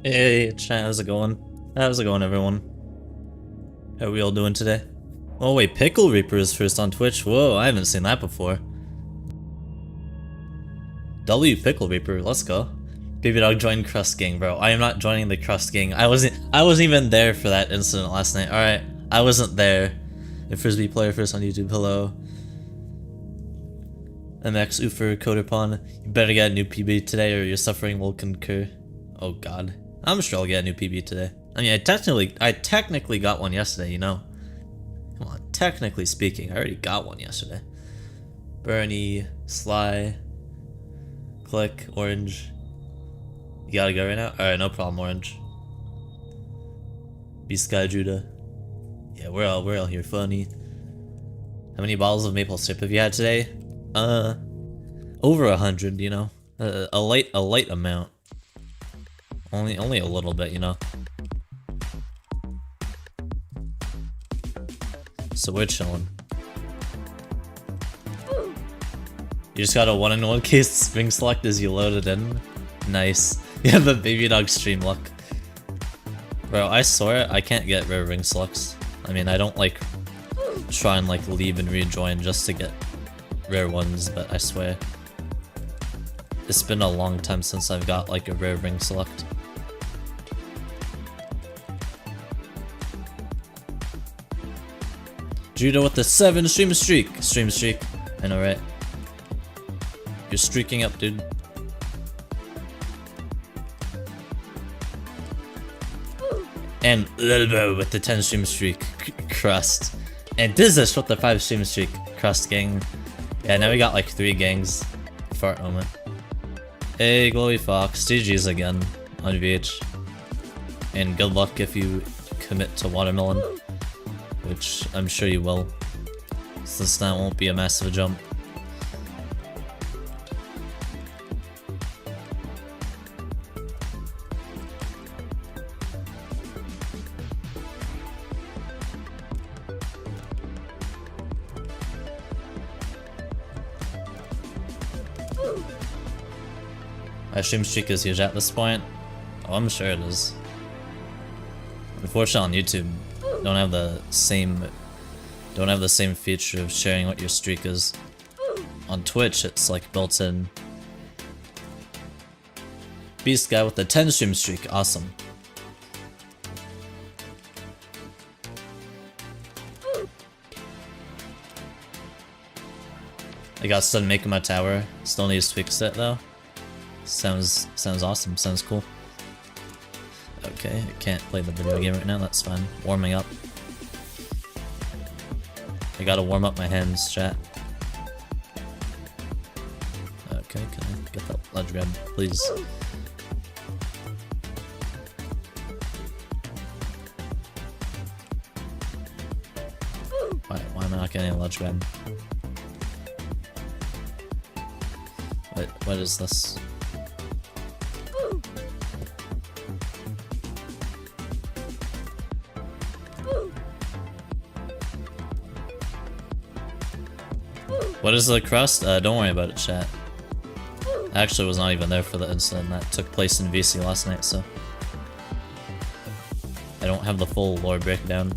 Hey, chat, how's it going? How's it going, everyone? How are we all doing today? Oh wait, Pickle Reaper is first on Twitch. Whoa, I haven't seen that before. W Pickle Reaper, let's go. Baby Dog joined Crust Gang, bro. I am not joining the Crust Gang. I wasn't even there for that incident last night. Alright, I wasn't there. The Frisbee player first on YouTube, hello. MX Ufer Coderpon, you better get a new PB today or your suffering will concur. Oh god. I'm sure I'll get a new PB today. I mean, I technically got one yesterday, you know. Come on, technically speaking, I already got one yesterday. Bernie, Sly, Click, Orange. You gotta go right now? Alright, no problem, Orange. Beast Sky Judah. Yeah, we're all here, funny. How many bottles of maple syrup have you had today? Over 100, you know. A light amount. Only a little bit, you know. So we're chilling. You just got a 1-in-1 case spring select as you load it in. Nice. You have the Baby Dog stream luck. Bro, I swear I can't get rare ring selects. I mean, I don't like try and like leave and rejoin just to get rare ones, but I swear it's been a long time since I've got like a rare ring select. Judah with the 7 stream streak. I know, right? You're streaking up, dude. And Lilbo with the 10 stream streak. Crust. And Dizish with the 5 stream streak. Crust gang. Yeah, now we got like 3 gangs. Fart moment. Hey, Glowy Fox. GG's again on VH. And good luck if you commit to Watermelon. Which I'm sure you will, since that won't be a massive jump. I assume streak is huge at this point. Oh, I'm sure it is. Unfortunately on YouTube, don't have the same feature of sharing what your streak is. On Twitch, it's like built in. Beast guy with the 10 stream streak, awesome. I got done making my tower. Still need to fix it though. Sounds awesome. Sounds cool. Okay, I can't play the video game right now, that's fine. Warming up. I gotta warm up my hands, chat. Okay, can I get that ledge grab, please? Why am I not getting a ledge grab? What is this? What is the crust? Don't worry about it, chat. I actually was not even there for the incident that took place in VC last night, so I don't have the full lore breakdown.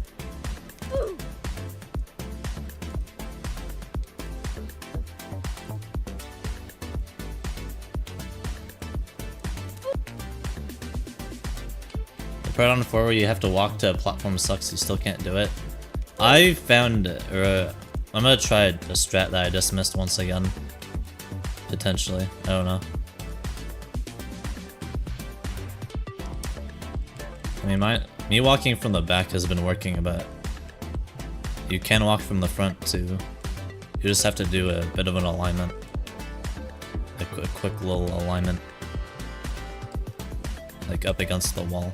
The part on 4 where you have to walk to a platform sucks, you still can't do it. I found, I'm gonna try a strat that I just missed once again. Potentially. I don't know. I mean, me walking from the back has been working, but you can walk from the front too. You just have to do a bit of an alignment. A quick little alignment. Like up against the wall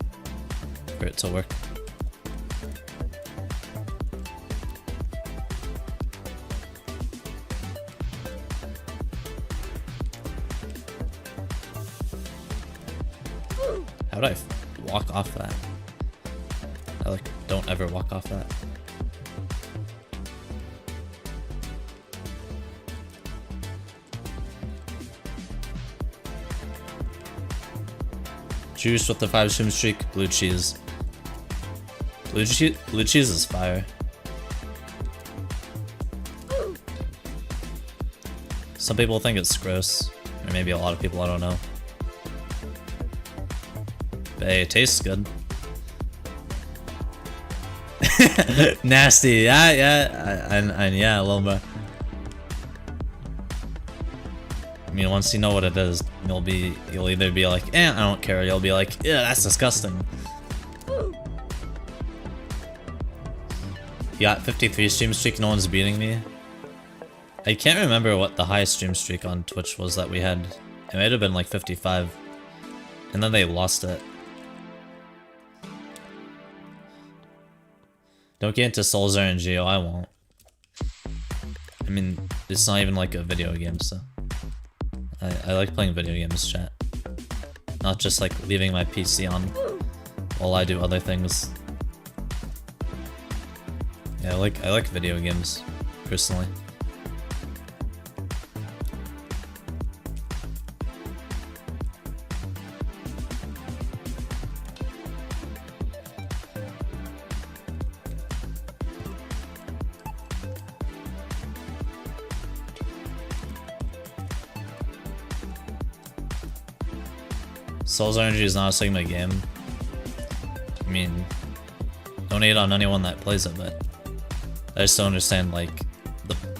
for it to work. How would I walk off that? I like don't ever walk off that. Juice with the 5-stream streak, blue cheese. Blue cheese is fire. Some people think it's gross, or maybe a lot of people, I don't know. But hey, it tastes good. Nasty, yeah, and yeah, a little bit. I mean, once you know what it is, you'll either be like, I don't care, or you'll be like, yeah, that's disgusting. You got 53 stream streak, no one's beating me. I can't remember what the highest stream streak on Twitch was that we had. It might have been like 55. And then they lost it. Don't get into Souls RNG, oh I won't. I mean, it's not even like a video game, so. I like playing video games, chat. Not just like leaving my PC on while I do other things. Yeah, I like video games, personally. Souls RNG is not a Sigma game. I mean, don't hate on anyone that plays it, but I just don't understand, like,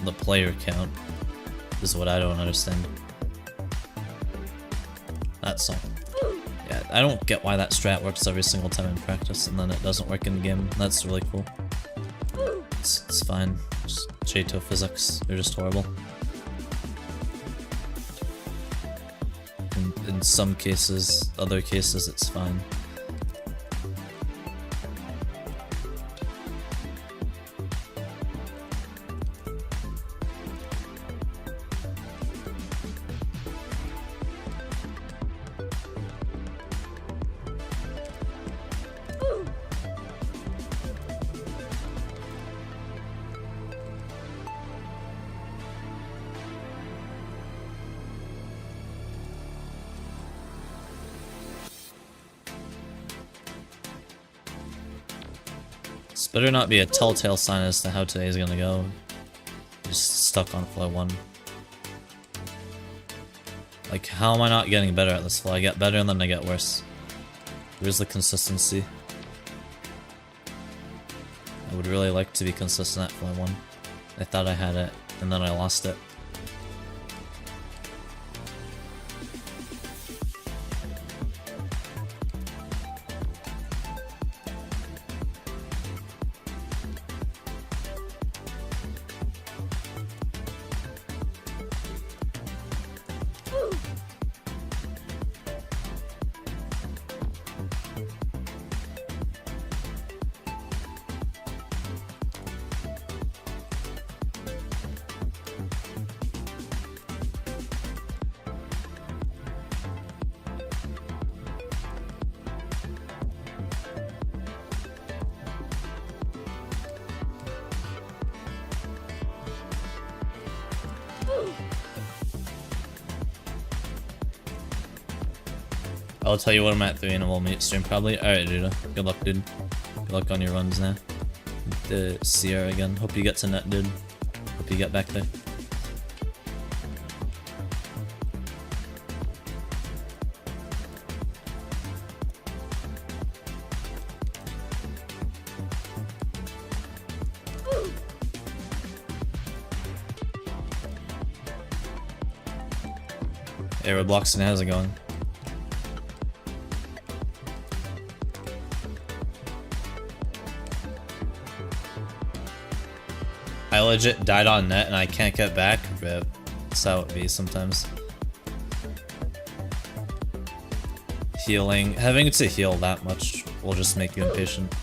the player count is what I don't understand. That's all. Yeah, I don't get why that strat works every single time in practice and then it doesn't work in game. That's really cool. It's fine. Just J2 physics, they're just horrible. In some cases, other cases it's fine. This better not be a telltale sign as to how today's gonna go. Just stuck on flow 1. Like, how am I not getting better at this flow? I get better and then I get worse. Where's the consistency? I would really like to be consistent at flow 1. I thought I had it, and then I lost it. I'll tell you what I'm at 3 and we'll meet stream probably. Alright, dude. Good luck, dude. Good luck on your runs now. The Sierra again. Hope you get to net, dude. Hope you get back there. Hey, Robloxing, how's it going? I legit died on net and I can't get back. Rip. That's how it be sometimes. Healing. Having to heal that much will just make you impatient.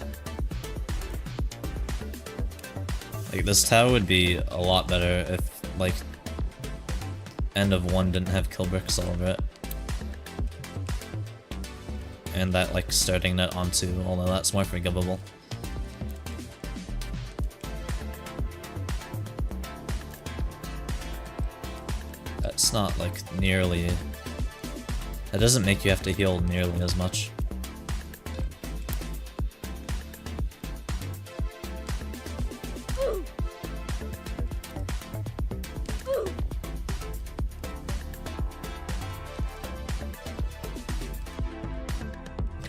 Like, this tower would be a lot better if, like, end of 1 didn't have kill bricks all over it. And that, like, starting net on 2, although that's more forgivable. It's not like nearly That doesn't make you have to heal nearly as much.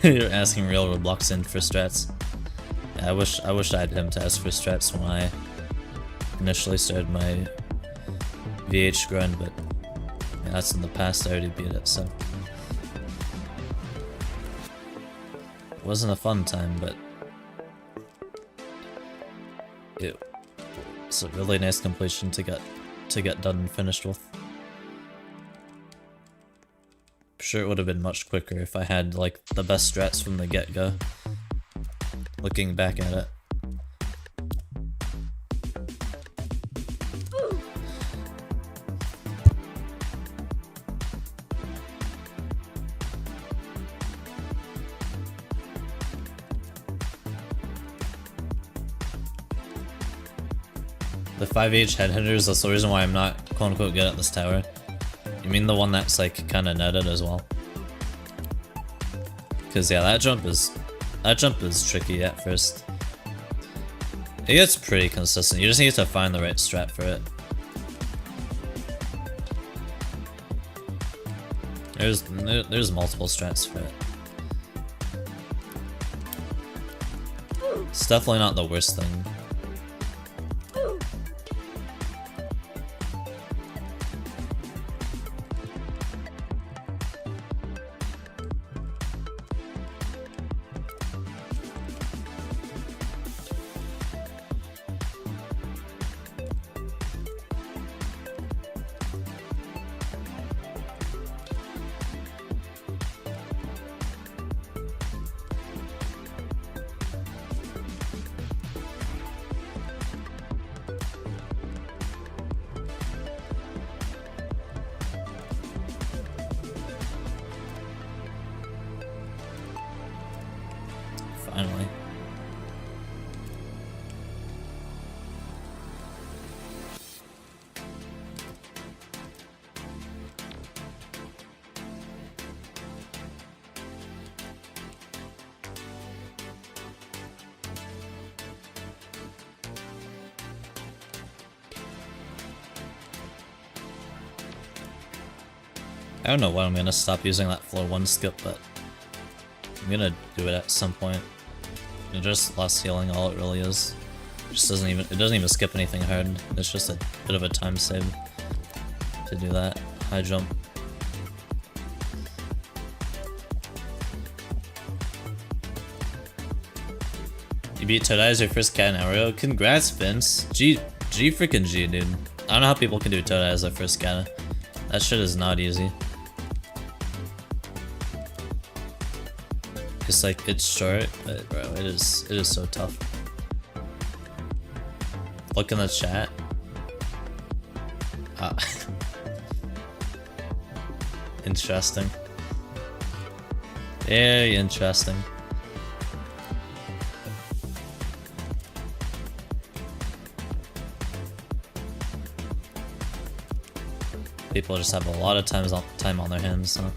You're asking real Roblox in for strats. Yeah, I wish I had him to ask for strats when I initially started my VH grind, but yeah, that's in the past. I already beat it, so it wasn't a fun time, but it's a really nice completion to get done and finished with. Sure, it would have been much quicker if I had like the best strats from the get-go. Looking back at it. The 5H head hitters, that's the reason why I'm not quote-unquote good at this tower. You mean the one that's like kinda netted as well? Cause yeah, that jump is tricky at first. It gets pretty consistent, you just need to find the right strat for it. There's multiple strats for it. It's definitely not the worst thing. Finally. I don't know when I'm gonna stop using that floor 1 skip, but I'm gonna do it at some point. It's just less healing, all it really is. It doesn't even skip anything hard. It's just a bit of a time save to do that high jump. You beat Toadeye as your first cat in Aero. Congrats, Vince. G freaking G, dude. I don't know how people can do Toadeye as their first cat. That shit is not easy. It's like, it's short, but bro, it is so tough. Look in the chat. Interesting. Very interesting. People just have a lot of time on their hands, huh?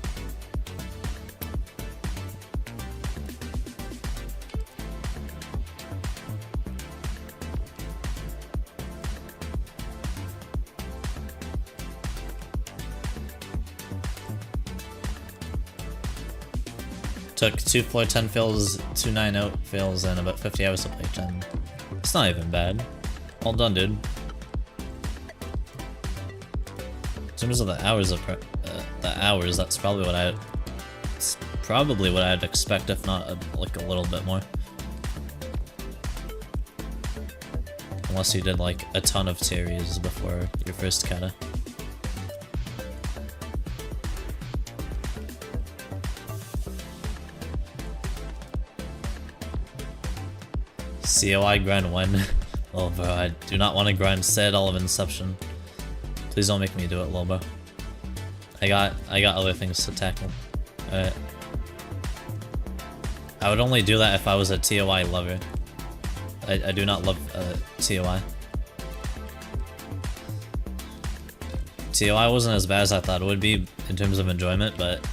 Took 2 floor 10 fails, 2 9 out fails, and about 50 hours to play 10. It's not even bad. Well done, dude. In terms of the hours that's probably what I'd expect, if not like a little bit more. Unless you did like a ton of series before your first kata. COI grind 1. Oh bro, I do not want to grind Sad all of Inception. Please don't make me do it, Lobo. I got other things to tackle. Alright. I would only do that if I was a TOI lover. I do not love TOI. TOI wasn't as bad as I thought it would be in terms of enjoyment, but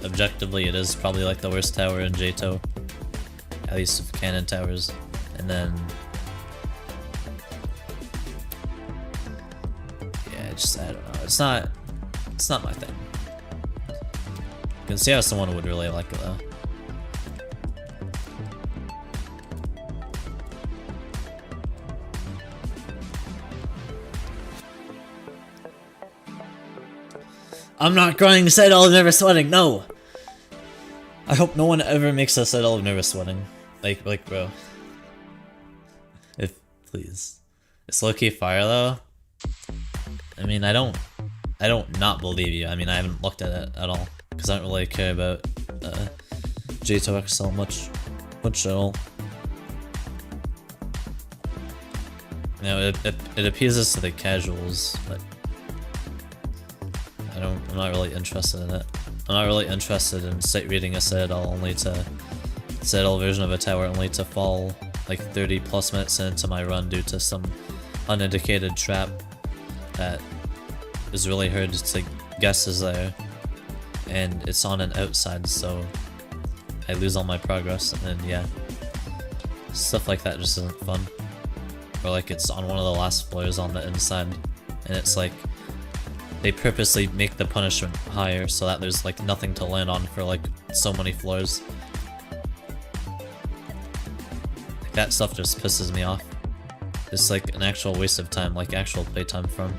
objectively it is probably like the worst tower in JTO. At least of cannon towers. And then yeah, I don't know. It's not my thing. You can see how someone would really like it though. I'm not crying, said all never sweating, no! I hope no one ever makes us said all never sweating. Like bro. If, please. It's low-key fire though. I mean, I don't not believe you. I mean, I haven't looked at it at all. Because I don't really care about J2 XL much at all. You know, it appeases to the casuals, but I'm not really interested in it. I'm not really interested in sight reading a Citadel Citadel version of a tower only to fall like 30 plus minutes into my run due to some unindicated trap that is really hard to guess is there, and it's on an outside, so I lose all my progress, and yeah, stuff like that just isn't fun. Or like it's on one of the last floors on the inside, and it's like they purposely make the punishment higher so that there's like nothing to land on for like so many floors. Like, that stuff just pisses me off. It's like an actual waste of time, like actual playtime from.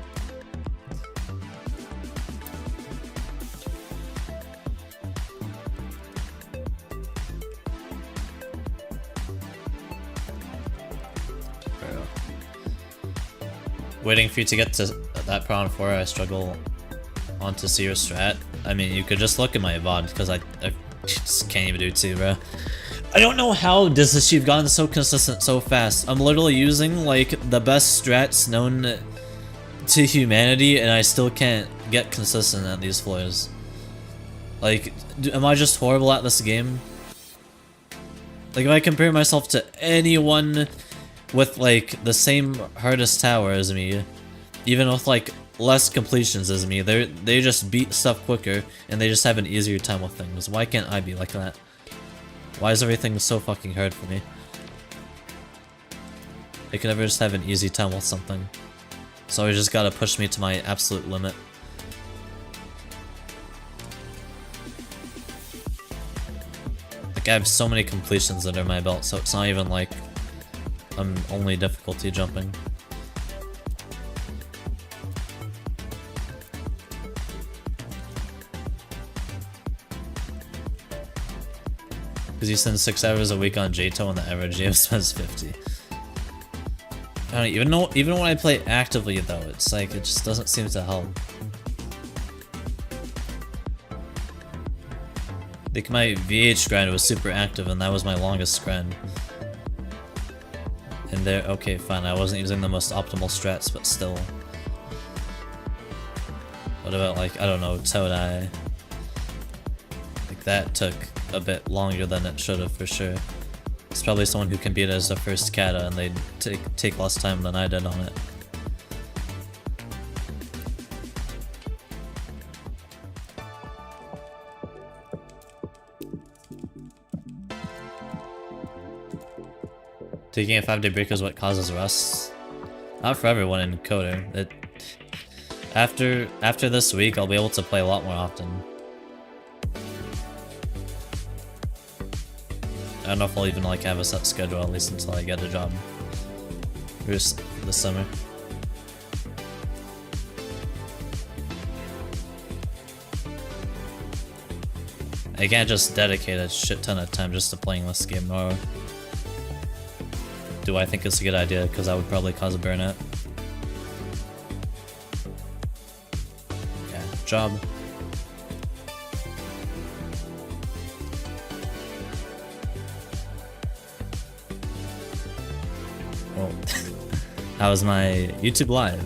Waiting for you to get to that prawn 4, I struggle on to see your strat. I mean, you could just look at my VOD, because I just can't even do 2, bro. I don't know how does this you've gotten so consistent so fast. I'm literally using, like, the best strats known to humanity, and I still can't get consistent at these floors. Like, am I just horrible at this game? Like, if I compare myself to anyone with like the same hardest tower as me, even with like less completions as me, they just beat stuff quicker and they just have an easier time with things. Why can't I be like that? Why is everything so fucking hard for me? I can never just have an easy time with something. So I just gotta push me to my absolute limit. Like I have so many completions under my belt, so it's not even like I'm only difficulty jumping. Because you spend 6 hours a week on JTO and the average game spends 50. I don't know, even when I play actively though, it's like, it just doesn't seem to help. Like my VH grind was super active and that was my longest grind. And there, okay, fine, I wasn't using the most optimal strats, but still. What about like, I don't know, Todai? Like that took a bit longer than it should have for sure. It's probably someone who can beat it as the first kata and they'd take less time than I did on it. Taking a 5-day break is what causes rust. Not for everyone in Coder. After this week, I'll be able to play a lot more often. I don't know if I'll even like have a set schedule, at least until I get a job. This summer. I can't just dedicate a shit ton of time just to playing this game, nor do I think it's a good idea, because that would probably cause a burnout. Yeah, job. Well, how was my YouTube live?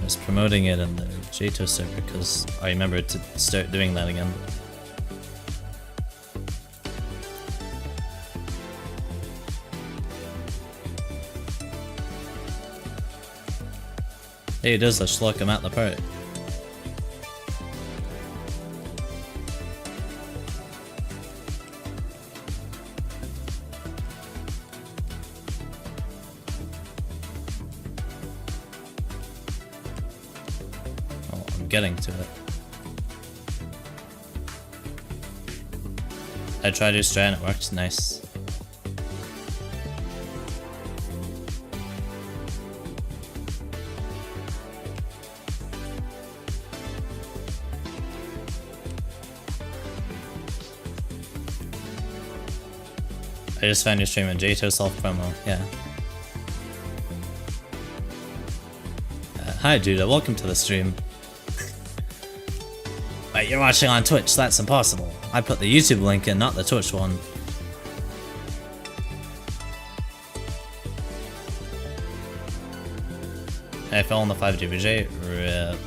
I was promoting it in the JTO server because I remembered to start doing that again. Hey, it does, let's look, I'm at the part. getting to it. I tried to strat and it worked. Nice. I just found your stream on J2 self-promo, yeah. Hi Judah, welcome to the stream. Wait, you're watching on Twitch, that's impossible. I put the YouTube link in, not the Twitch one. I fell on the 5GBJ, rip.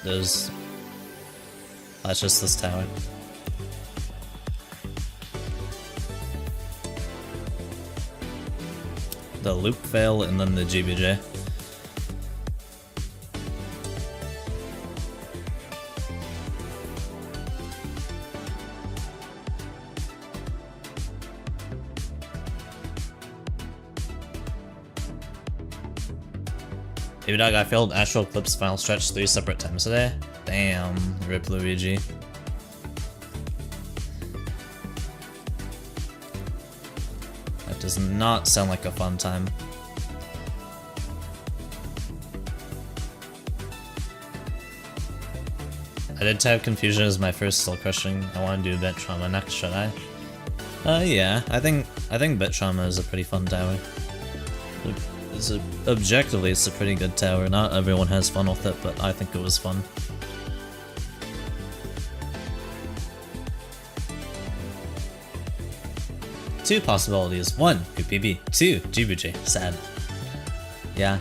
There's... That's just this tower. The loop fail and then the GBJ. Baby dog, I failed Astral Eclipse final stretch 3 separate times today. Damn, rip Luigi. That does not sound like a fun time. I did type Confusion as my first soul crushing. I want to do Bit Trauma next, should I? Yeah, I think Bit Trauma is a pretty fun tower. Objectively, it's a pretty good tower. Not everyone has fun with it, but I think it was fun. Two possibilities. 1, PB. 2, GBJ. Sad. Yeah.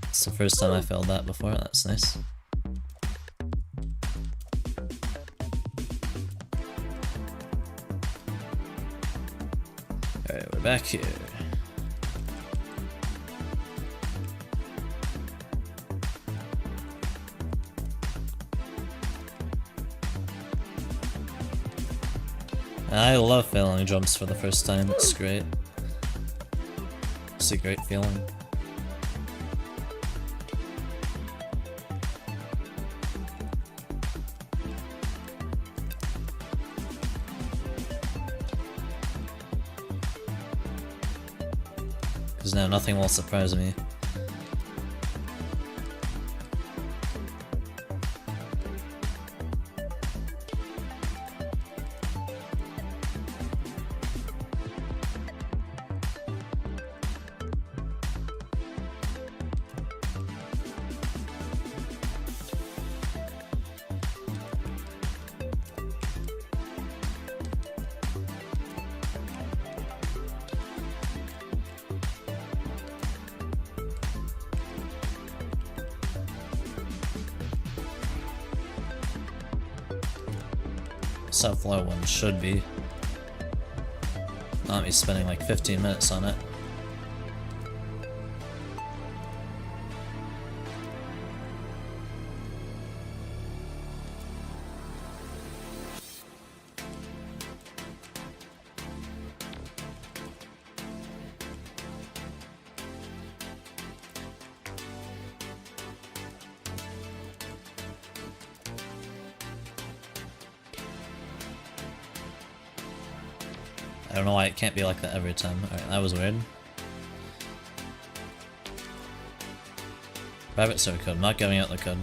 It's the first time I failed that before, that's nice. Alright, we're back here. I love failing jumps for the first time, it's great. It's a great feeling. Because now nothing will surprise me. Subfloor one should be. Not me spending like 15 minutes on it. I don't know why it can't be like that every time. Alright, that was weird. Private server code, I'm not giving out the code.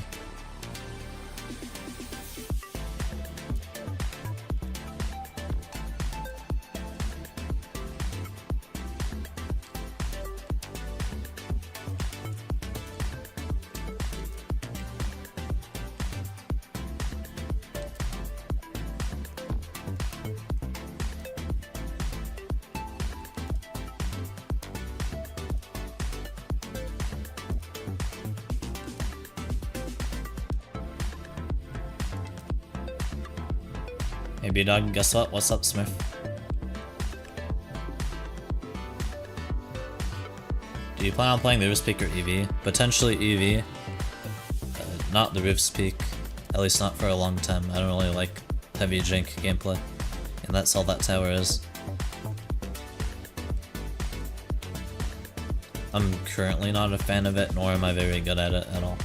Hey B-Dog, guess what? What's up, Smurf? Do you plan on playing the Rift Peak or EV? Potentially EV. Not the Rift Peak. At least not for a long time. I don't really like heavy jank gameplay. And that's all that tower is. I'm currently not a fan of it, nor am I very good at it at all.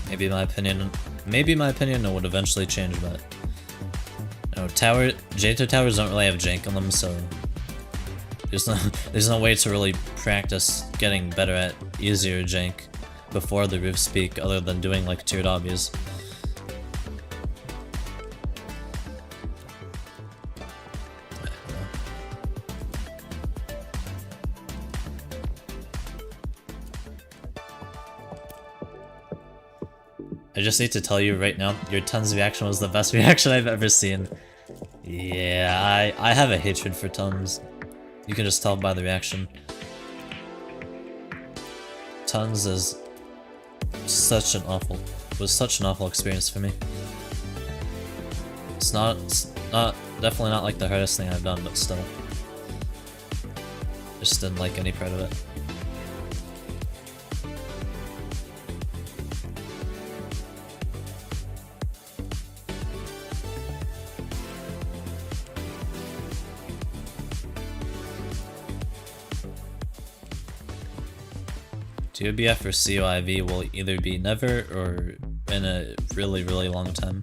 Maybe my opinion would eventually change, but no, J2 towers don't really have jank on them, so there's no way to really practice getting better at easier jank before the Rift Peak other than doing like tiered obbies. I just need to tell you right now, your Tons reaction was the best reaction I've ever seen. Yeah, I have a hatred for Tons. You can just tell by the reaction. Tons was such an awful experience for me. It's definitely not like the hardest thing I've done, but still. Just didn't like any part of it. TOBF or COIV will either be never or in a really, really long time.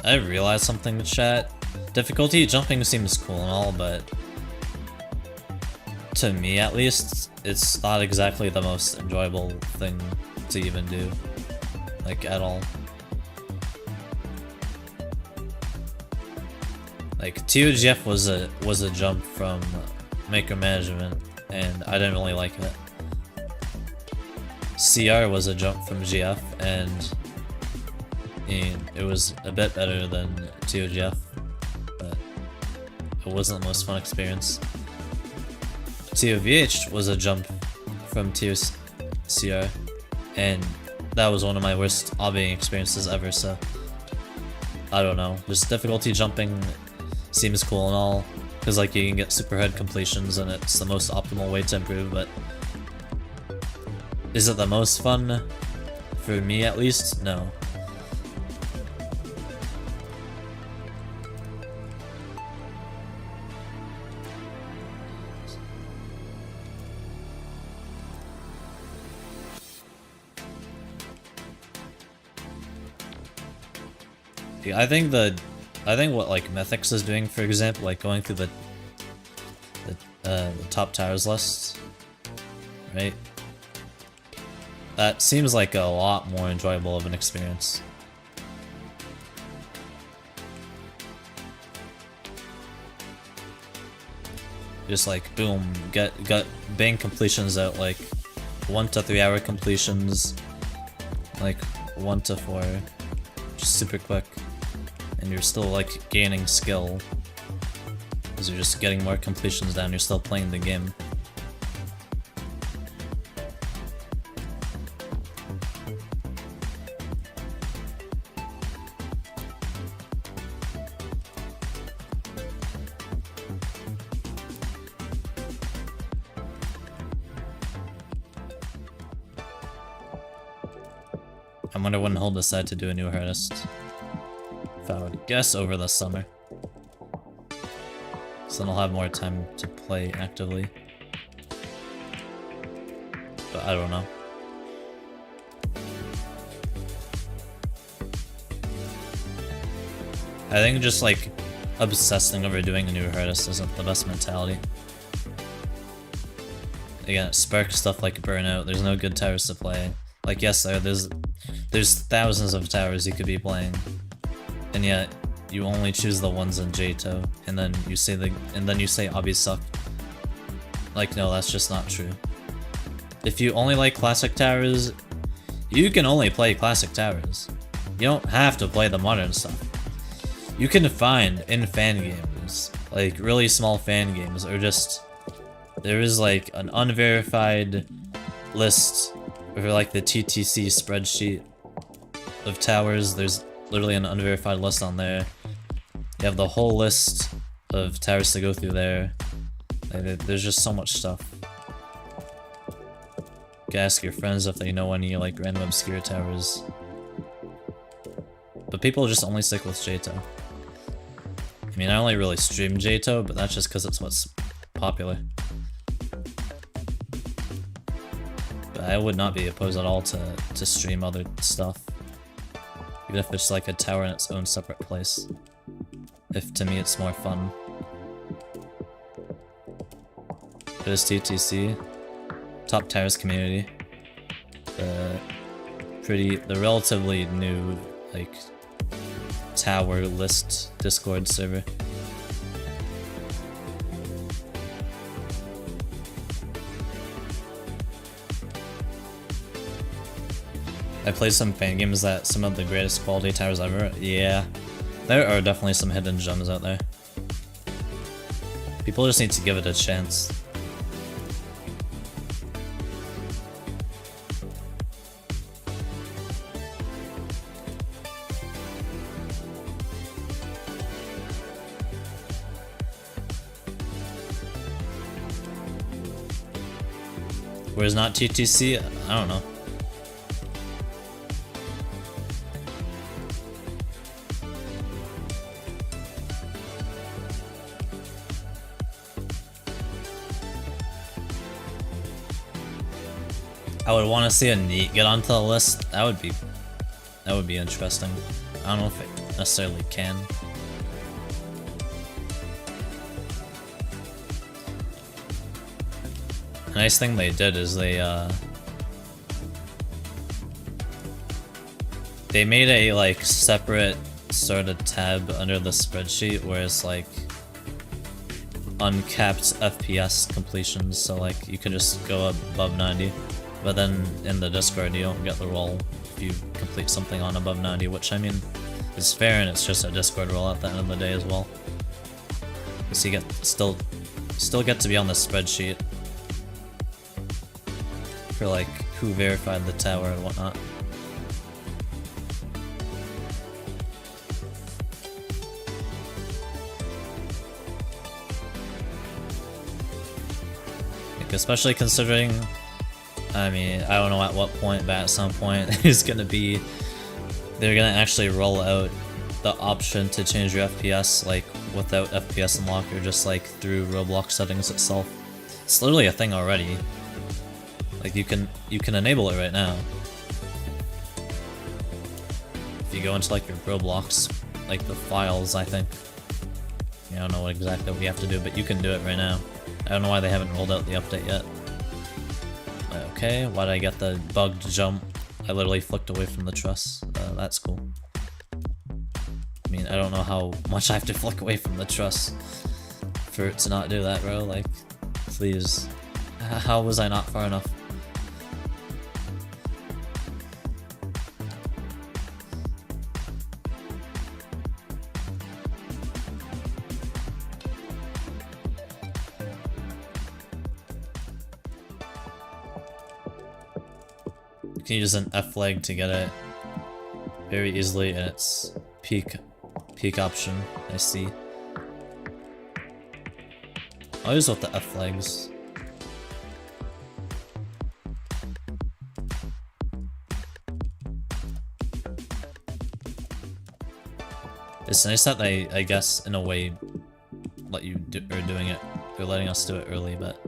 I realized something, chat. Difficulty jumping seems cool and all, but to me at least, it's not exactly the most enjoyable thing to even do, like at all. Like TOGF was a jump from micromanagement, and I didn't really like it. CR was a jump from GF, and it was a bit better than TOGF, but it wasn't the most fun experience. TOVH was a jump from TOCR, and that was one of my worst obbying experiences ever, so I don't know. Just difficulty jumping seems cool and all, because like you can get super hard completions and it's the most optimal way to improve, but is it the most fun? For me at least, no. I think what like Mythics is doing, for example, like going through the top towers list, right? That seems like a lot more enjoyable of an experience. Just like boom, bang completions out, like 1 to 3 hour completions, like 1 to 4, just super quick. And you're still like gaining skill because you're just getting more completions down, you're still playing the game. I wonder when he'll decide to do a new artist. If I would guess over the summer. So then I'll have more time to play actively. But I don't know. I think just like obsessing over doing a new artist isn't the best mentality. Again, it sparks stuff like Burnout. There's no good towers to play. Like yes, there's thousands of towers you could be playing. And yet, you only choose the ones in J2, and then you say obbies suck. Like, no, that's just not true. if you only like classic towers, you can only play classic towers. You don't have to play the modern stuff. You can find in fan games, like really small fan games, or just there is like an unverified list for like the TTC spreadsheet of towers. There's literally an unverified list on there. You have the whole list of towers to go through there. There's just so much stuff. You can ask your friends if they know any like random obscure towers. But people just only stick with JTO. I mean, I only really stream JTO, but that's just because it's what's popular. But I would not be opposed at all to stream other stuff. Even if it's like a tower in its own separate place. If to me it's more fun. There's TTC. Top Towers community. The relatively new, like, tower list Discord server. I played some fan games that some of the greatest quality towers ever. Yeah, there are definitely some hidden gems out there. People just need to give it a chance. Whereas not TTC, I don't know. I would want to see a neat get onto the list. That would be interesting. I don't know if it necessarily can. The nice thing they did is they made a like separate sort of tab under the spreadsheet where it's like uncapped FPS completions, so like you can just go above 90, but then in the Discord you don't get the roll if you complete something on above 90, which I mean is fair, and it's just a Discord roll at the end of the day as well. So you get still get to be on the spreadsheet for like who verified the tower and whatnot. Like, especially considering, I mean, I don't know at what point, but at some point there's gonna be, they're gonna actually roll out the option to change your FPS like without FPS unlock, or just like through Roblox settings itself. It's literally a thing already. Like you can enable it right now. If you go into like your Roblox, like the files, I think. I don't know exactly what you have to do, but you can do it right now. I don't know why they haven't rolled out the update yet. Okay, why did I get the bugged jump? I literally flicked away from the truss. That's cool. I mean, I don't know how much I have to flick away from the truss for it to not do that, bro. Like, please. How was I not far enough? You can use an F leg to get it very easily, and it's peak option, I see. I'll use with the F legs. It's nice that they, I guess, in a way, let you do, or doing it, they're letting us do it early, but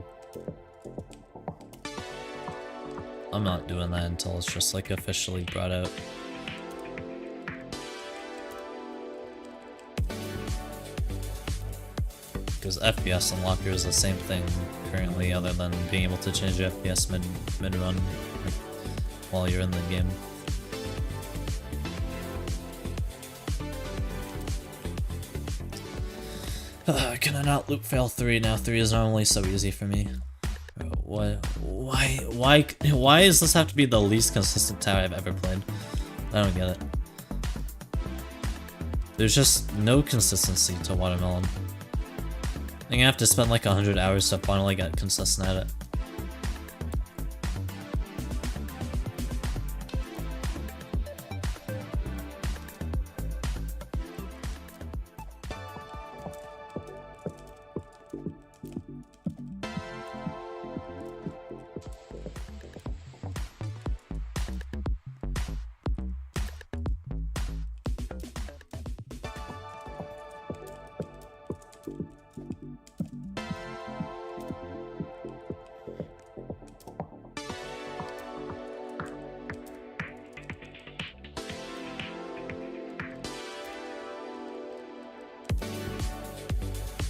I'm not doing that until it's just like officially brought out. Because FPS unlocker is the same thing currently, other than being able to change your FPS mid-run like, while you're in the game. Can I not loop fail 3 now? 3 is normally so easy for me. What Why does this have to be the least consistent tower I've ever played? I don't get it. There's just no consistency to Watermelon. I'm gonna have to spend like 100 hours to finally get consistent at it.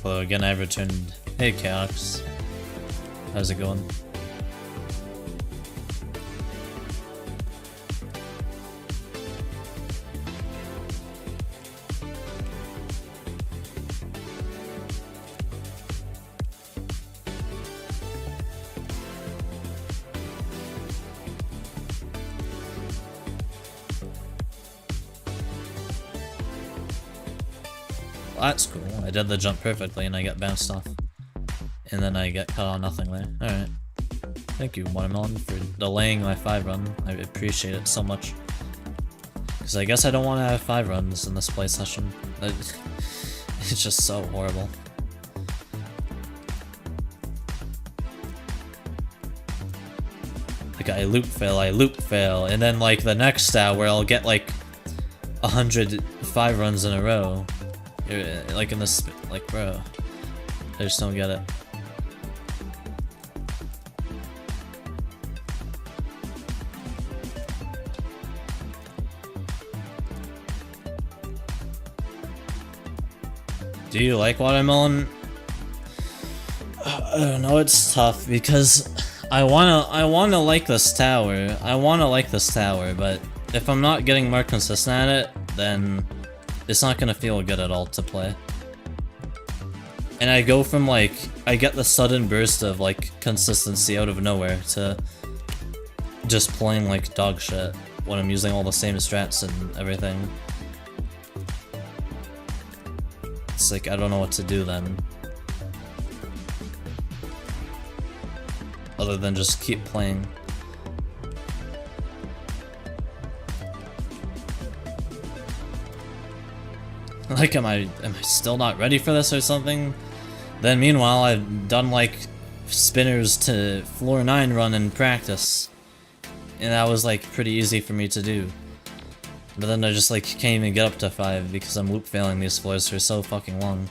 Hello again, I've returned. Hey Chaos. How's it going? Well, that's cool. I did the jump perfectly and I got bounced off. And then I get cut on nothing there. Alright. Thank you, Watermelon, for delaying my 5 run. I appreciate it so much. Because I guess I don't want to have 5 runs in this play session. It's just so horrible. Like I loop fail, and then like the next stat where I'll get like 100 5 runs in a row. Like in this, like bro, I just don't get it. Do you like Watermelon? I don't know, it's tough because I wanna like this tower. But if I'm not getting more consistent at it, then it's not gonna feel good at all to play. And I go from like, I get the sudden burst of like consistency out of nowhere to just playing like dog shit when I'm using all the same strats and everything. It's like, I don't know what to do then. Other than just keep playing. Like, am I still not ready for this or something? Then meanwhile, I've done like spinners to floor 9 run in practice. And that was like pretty easy for me to do. But then I just like can't even get up to 5 because I'm loop failing these floors for so fucking long.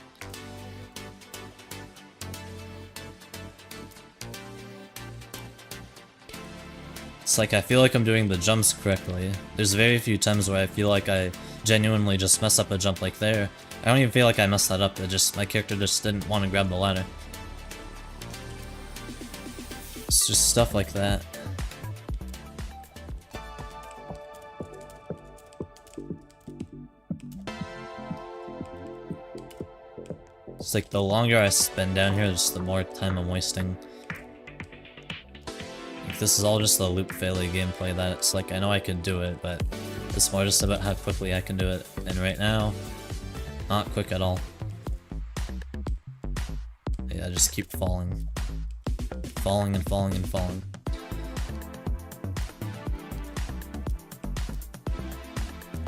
It's like I feel like I'm doing the jumps correctly. There's very few times where I feel like I genuinely just mess up a jump like there. I don't even feel like I messed that up, my character just didn't want to grab the ladder. It's just stuff like that. It's like the longer I spend down here, just the more time I'm wasting. Like, this is all just the loop failure gameplay that it's like, I know I can do it, but it's more just about how quickly I can do it. And right now, not quick at all. Yeah, I just keep falling. Falling and falling and falling.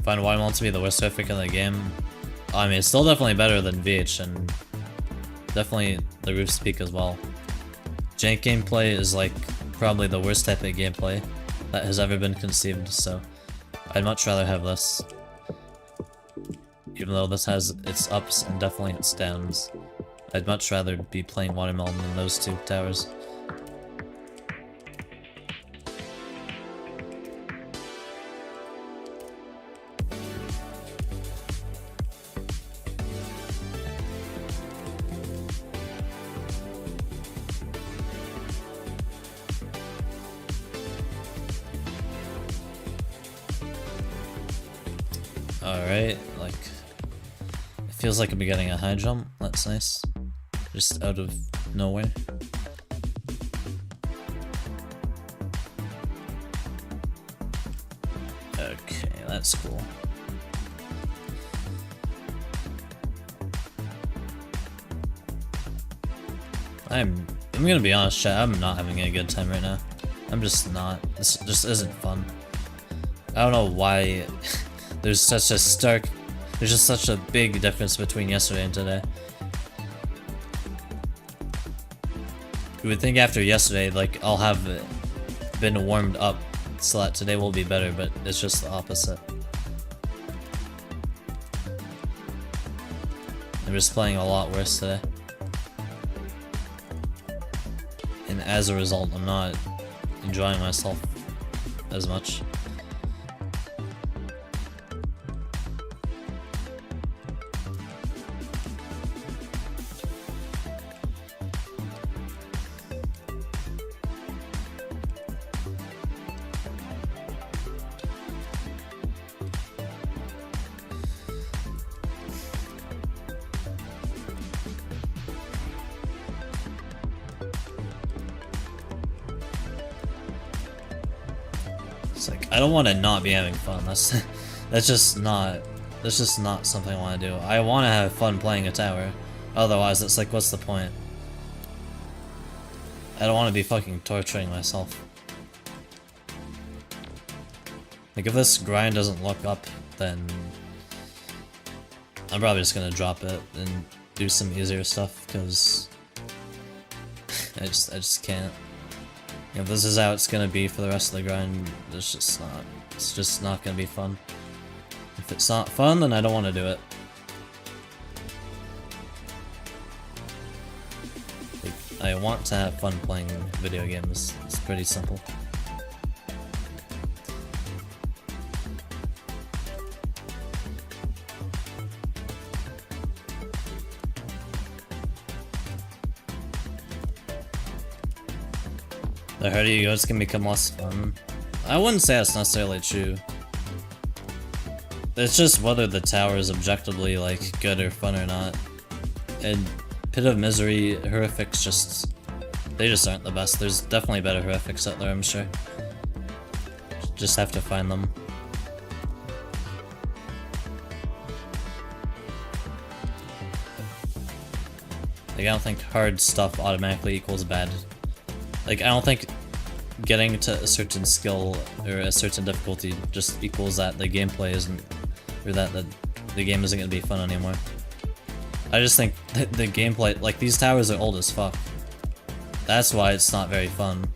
Find Watermelon to be the worst pick in the game. I mean, it's still definitely better than VH, and definitely the Roof's Peak as well. Jank gameplay is like probably the worst type of gameplay that has ever been conceived, so I'd much rather have this. Even though this has its ups and definitely its downs, I'd much rather be playing Watermelon than those 2 towers. Alright, like, it feels like I'm getting a high jump, that's nice. Just out of nowhere. That's cool. I'm gonna be honest, chat, I'm not having a good time right now. I'm just not. This just isn't fun. I don't know why there's such a big difference between yesterday and today. You would think after yesterday, like, I'll have been warmed up so that today will be better, but it's just the opposite. I'm just playing a lot worse today. And as a result, I'm not enjoying myself as much. It's like, I don't want to not be having fun. That's just not something I want to do. I want to have fun playing a tower. Otherwise, it's like, what's the point? I don't want to be fucking torturing myself. Like, if this grind doesn't look up, then I'm probably just gonna drop it and do some easier stuff, because I just can't. If this is how it's gonna be for the rest of the grind, it's just not gonna be fun. If it's not fun, then I don't want to do it. Like, I want to have fun playing video games. It's pretty simple. The harder you go, it's gonna become less fun. I wouldn't say that's necessarily true. It's just whether the tower is objectively, like, good or fun or not. And Pit of Misery, Horrifics they just aren't the best. There's definitely better Horrifics out there, I'm sure. Just have to find them. Like, I don't think hard stuff automatically equals bad. Like, I don't think getting to a certain skill or a certain difficulty just equals that the gameplay isn't, or that the game isn't gonna be fun anymore. I just think that the gameplay, like, these towers are old as fuck. That's why it's not very fun.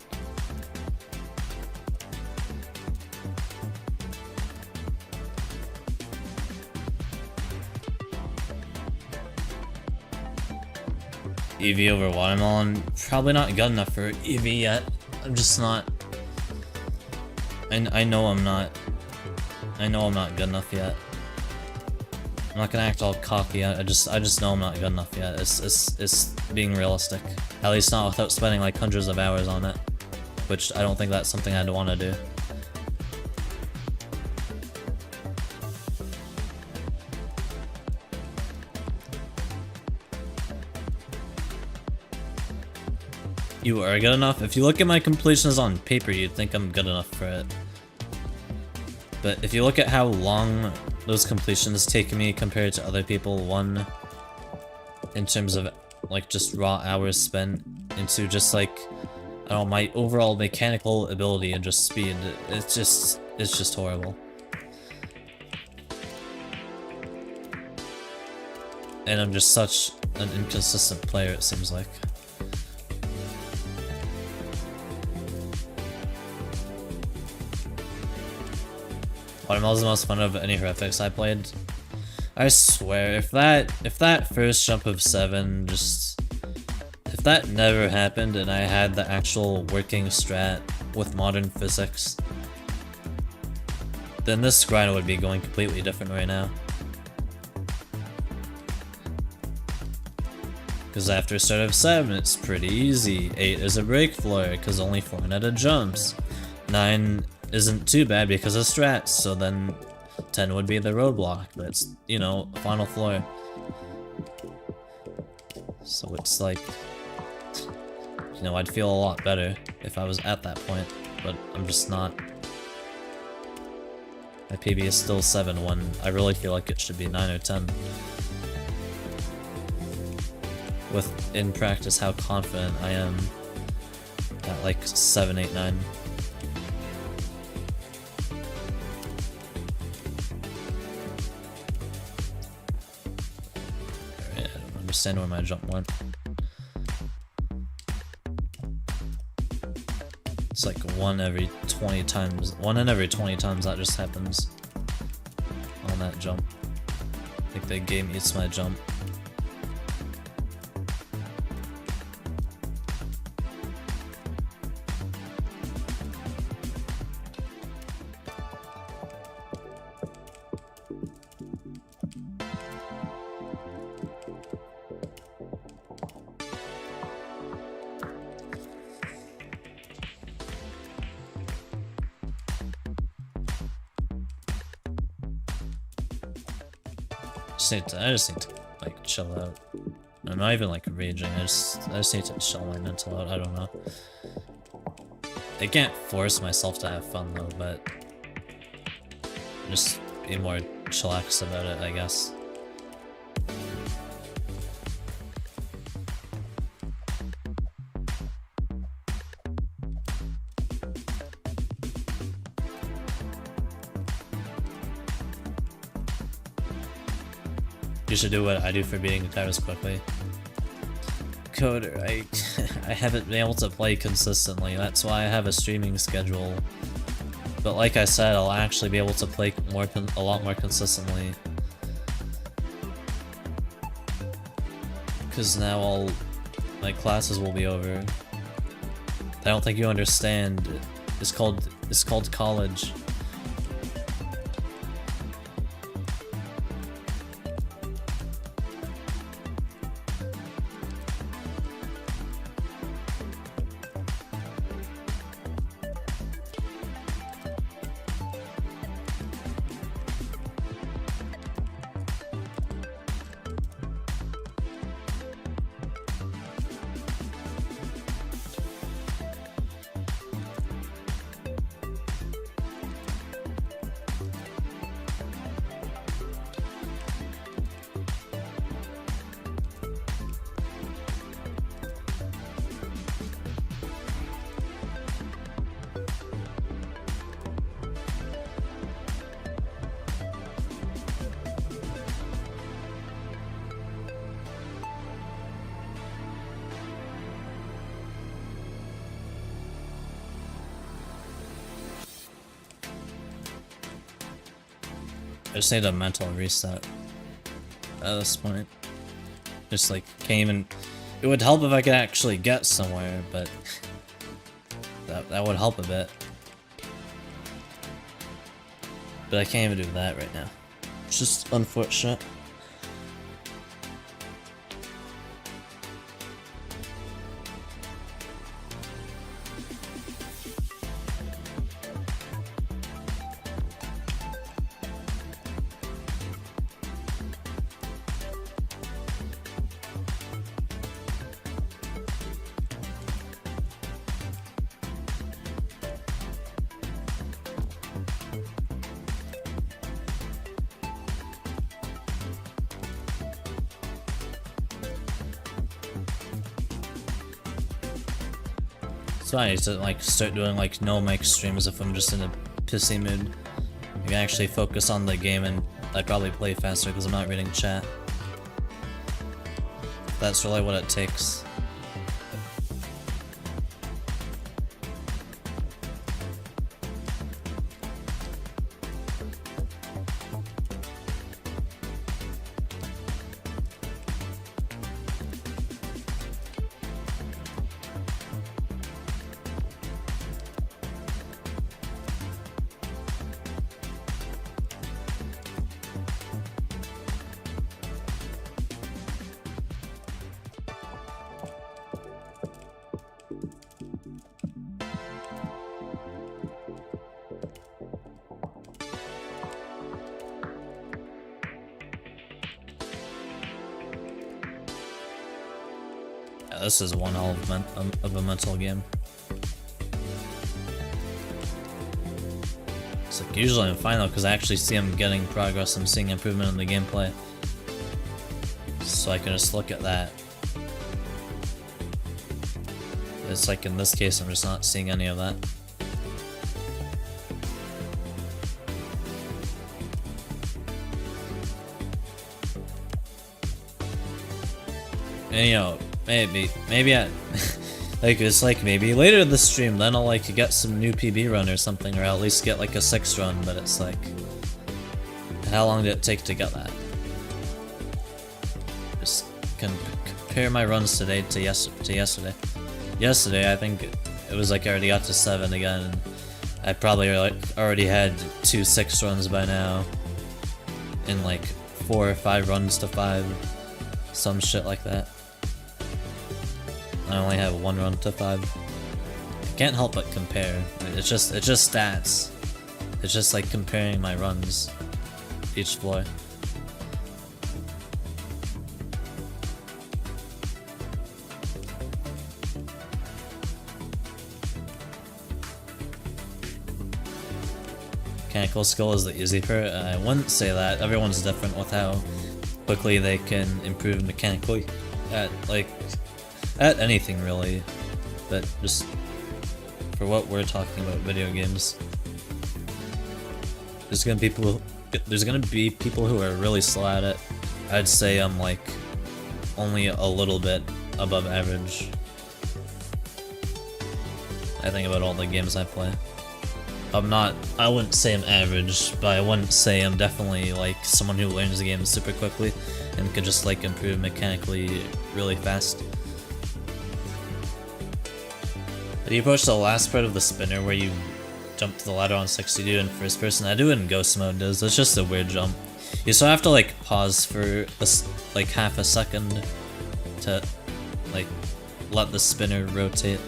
EV over Watermelon, probably not good enough for EV yet. I'm just not. I know I'm not. I know I'm not good enough yet. I'm not gonna act all cocky. I just know I'm not good enough yet. It's being realistic. At least not without spending like hundreds of hours on it, which I don't think that's something I'd want to do. You are good enough? If you look at my completions on paper, you'd think I'm good enough for it. But if you look at how long those completions take me compared to other people, one, in terms of like just raw hours spent, into just like, I don't know, my overall mechanical ability and just speed, it's just horrible. And I'm just such an inconsistent player, it seems like. Watermelon's the most fun of any Horrifics I played. I swear, if that first jump of 7 if that never happened and I had the actual working strat with modern physics, then this grind would be going completely different right now. Because after start of 7, it's pretty easy. 8 is a break floor, because only 4 netta jumps. 9 isn't too bad because of strats, so then 10 would be the roadblock, that's, you know, final floor. So it's like, you know, I'd feel a lot better if I was at that point, but I'm just not. My PB is still 7 when I really feel like it should be 9 or 10. With, in practice, how confident I am at like 7, 8, 9. I don't understand where my jump went. It's like 1 every 20 times. 1 in every 20 times that just happens on that jump. Like the game eats my jump. I just need to like chill out. I'm not even like raging. I just need to chill my mental out. I don't know. I can't force myself to have fun though, but just be more chillax about it, I guess. You should do what I do for beating guitars quickly. Coder, I haven't been able to play consistently, that's why I have a streaming schedule. But like I said, I'll actually be able to play a lot more consistently. Because now all my classes will be over. I don't think you understand. It's called college. I just need a mental reset at this point. Just like can't even. It would help if I could actually get somewhere, but that would help a bit. But I can't even do that right now. It's just unfortunate. So I need to like start doing like no mic streams if I'm just in a pissy mood. I can actually focus on the game and I'd probably play faster because I'm not reading chat. That's really what it takes. Yeah, this is one hell of a mental game. It's like usually I'm fine though, because I actually see I'm getting progress, I'm seeing improvement in the gameplay. So I can just look at that. It's like in this case I'm just not seeing any of that. And you know, maybe I like it's like maybe later this stream then I'll like get some new PB run or something, or at least get like a 6 run, but it's like how long did it take to get that? Just compare my runs today to yesterday. Yesterday I think it was like I already got to 7 again, and I probably like already had 2 6 runs by now, and like 4 or 5 runs to 5, some shit like that. I only have 1 run to 5. I can't help but compare. It's just stats. It's just like comparing my runs each floor. Mechanical skill is the easy part. I wouldn't say that. Everyone's different with how quickly they can improve mechanically at anything really, but just for what we're talking about, video games. There's gonna be people who are really slow at it. I'd say I'm like only a little bit above average. I think about all the games I play. I wouldn't say I'm average, but I wouldn't say I'm definitely like someone who learns the game super quickly and could just like improve mechanically really fast. But you approach the last part of the spinner where you jump to the ladder on 62 in first person. I do it in ghost mode, it's just a weird jump. You still have to like pause for like half a second to like let the spinner rotate.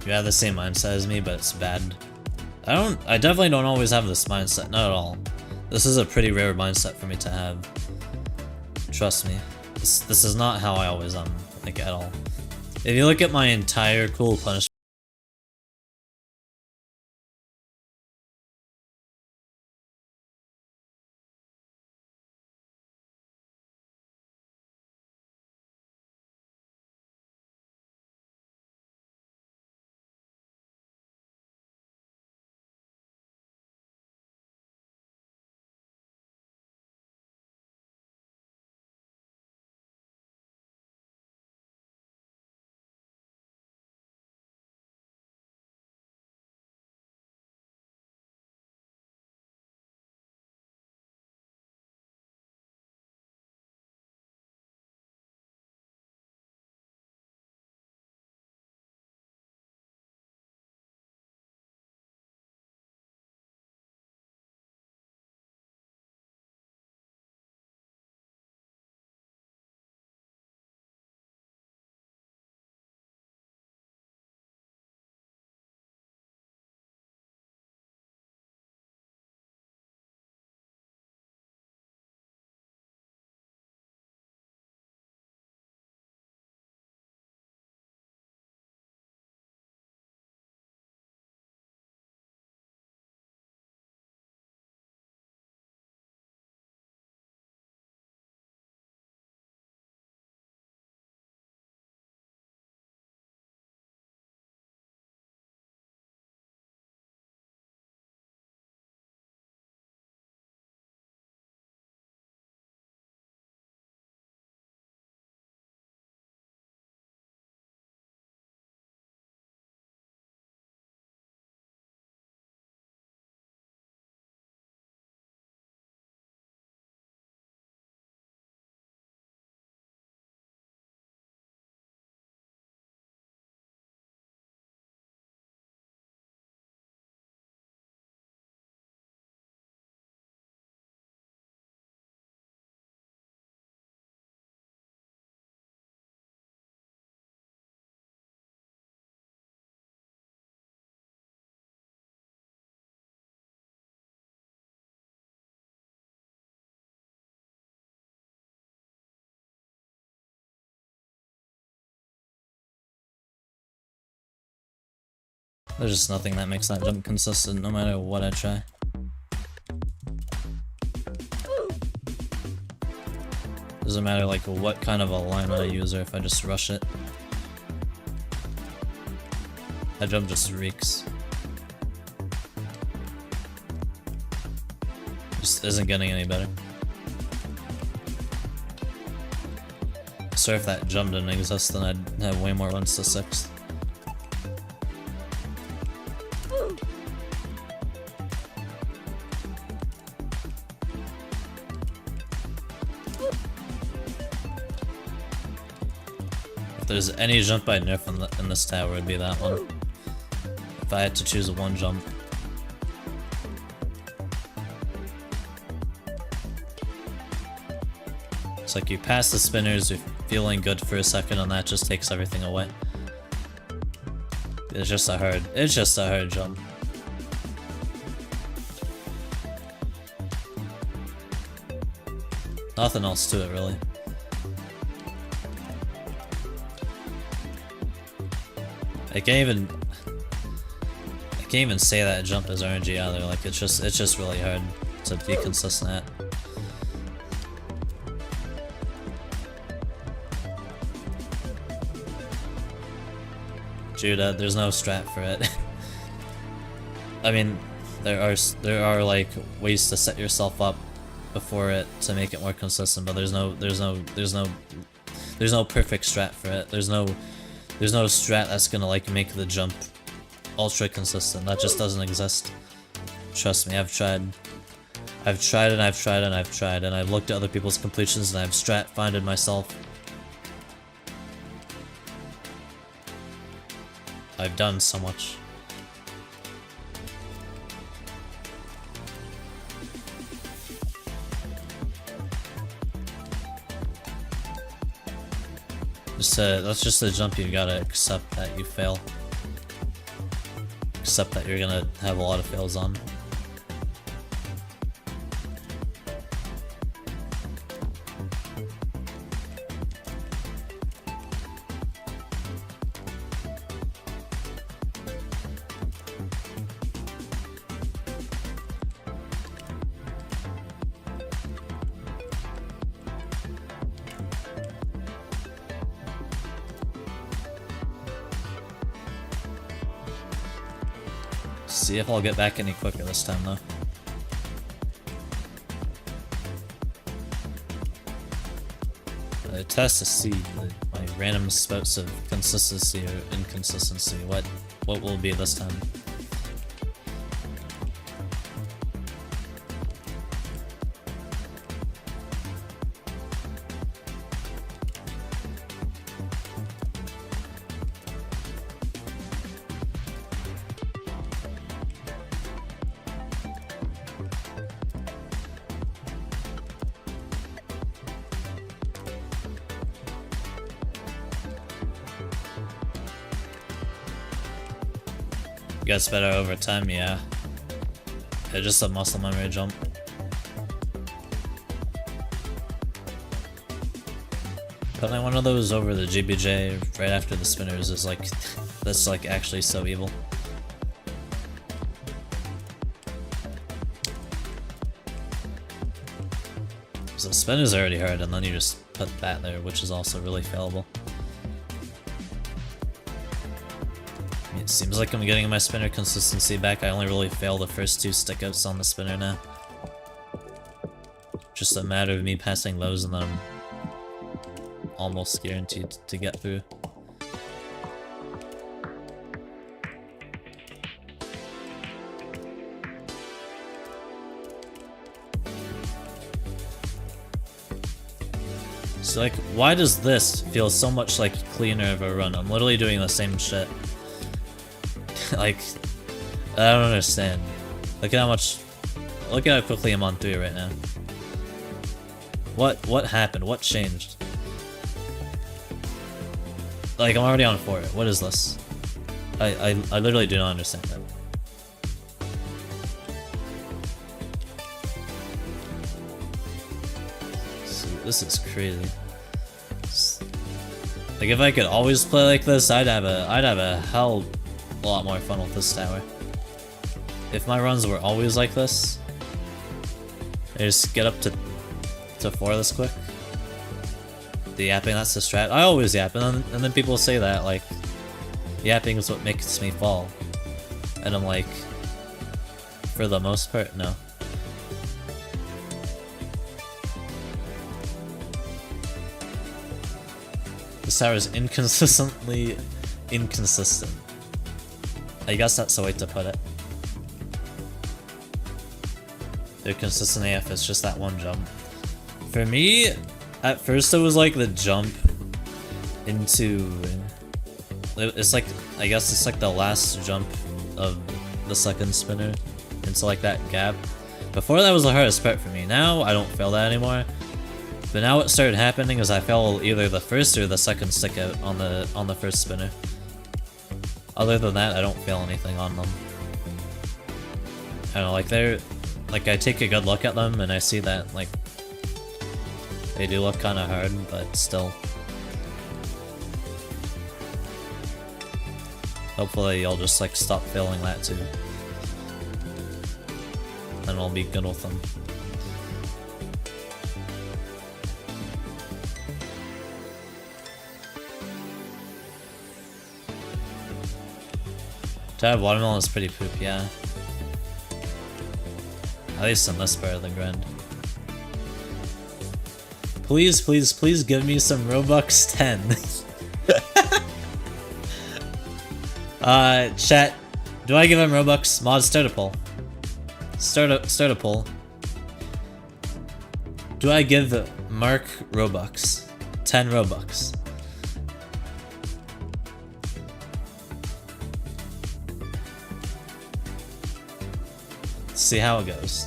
You have the same mindset as me, but it's bad. I definitely don't always have this mindset, not at all. This is a pretty rare mindset for me to have. Trust me. This is not how I always am, like at all. If you look at my entire cool punishment There's just nothing that makes that jump consistent no matter what I try. Doesn't matter like what kind of alignment I use or if I just rush it. That jump just reeks. Just isn't getting any better. So if that jump didn't exist, then I'd have way more runs to 6th. If there's any jump I'd nerf in this tower, it'd be that one. If I had to choose one jump. It's like you pass the spinners, you're feeling good for a second, and that just takes everything away. It's just a hard jump. Nothing else to it, really. I can't even say that jump is RNG either. Like it's just really hard to be consistent at. Judah, there's no strat for it. I mean, there are like ways to set yourself up before it to make it more consistent, but there's no perfect strat for it. There's no strat that's gonna like make the jump ultra consistent. That just doesn't exist. Trust me, I've tried and I've looked at other people's completions and I've strat-finded myself. I've done so much. That's just a jump you gotta accept that you fail. Accept that you're gonna have a lot of fails on. See if I'll get back any quicker this time though. Test to see my random spouts of consistency or inconsistency. What will it be this time? Gets better over time, yeah. It's just a muscle memory jump. Putting one of those over the GBJ right after the spinners is like, that's like actually so evil. So spinners are already hard and then you just put that there, which is also really failable. It seems like I'm getting my spinner consistency back. I only really fail the first 2 stickouts on the spinner now. Just a matter of me passing those and then I'm almost guaranteed to get through. So like, why does this feel so much like cleaner of a run? I'm literally doing the same shit. Like, I don't understand. Look at how quickly I'm on 3 right now. What happened? What changed? Like, I'm already on 4. What is this? I literally do not understand that. So, this is crazy. Like, if I could always play like this, I'd have a hell a lot more fun with this tower. If my runs were always like this, I just get up to 4 this quick. The yapping, that's the strat. I always yap, and then people say that, like, yapping is what makes me fall. And I'm like, for the most part, no. This tower is inconsistently inconsistent. I guess that's the way to put it. They're consistent AF, it's just that one jump. For me, at first it was like the jump into... It's like, I guess it's like the last jump of the second spinner into like that gap. Before that was the hardest part for me. Now I don't feel that anymore. But now what started happening is I fell either the first or the second stick out on the first spinner. Other than that, I don't feel anything on them. I don't know, like they're... Like I take a good look at them and I see that like they do look kinda hard, but still. Hopefully you'll just like stop feeling that too. Then I'll be good with them. To have watermelon is pretty poop, yeah. At least in this part of the grind. Please, please, please give me some Robux 10. Chat, do I give him Robux? Mod, start a poll. Start a poll. Do I give Mark Robux? 10 Robux. See how it goes.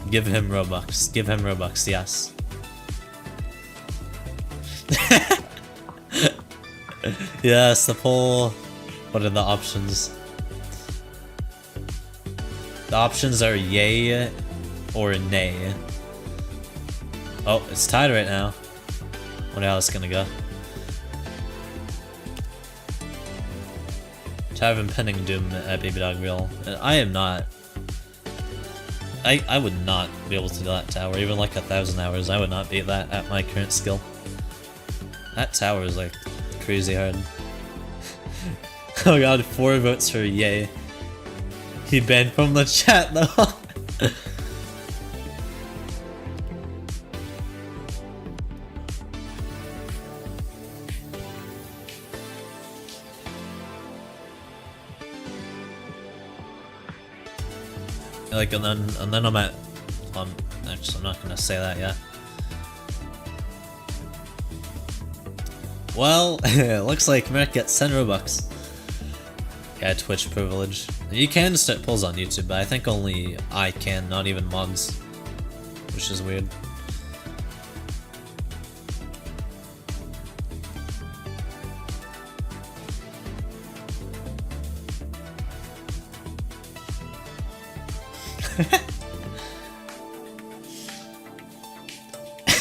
Give him Robux. Give him Robux, yes. Yes, the poll. What are the options? The options are yay or nay. Oh, it's tied right now. Wonder how it's gonna go. I've been pinning Doom at Baby Dog Real, and I am not. I would not be able to do that tower, even like 1,000 hours. I would not beat that at my current skill. That tower is like crazy hard. Oh god, 4 votes for yay. He banned from the chat though. Like and then I'm at actually I'm not gonna say that yet. Well, it looks like Merrick gets 10 Robux. Yeah, Twitch privilege. You can start polls on YouTube, but I think only I can, not even mods. Which is weird.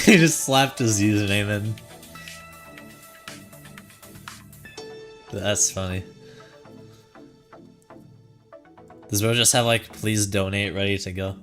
He just slapped his username in. That's funny. Does bro just have like, please donate ready to go?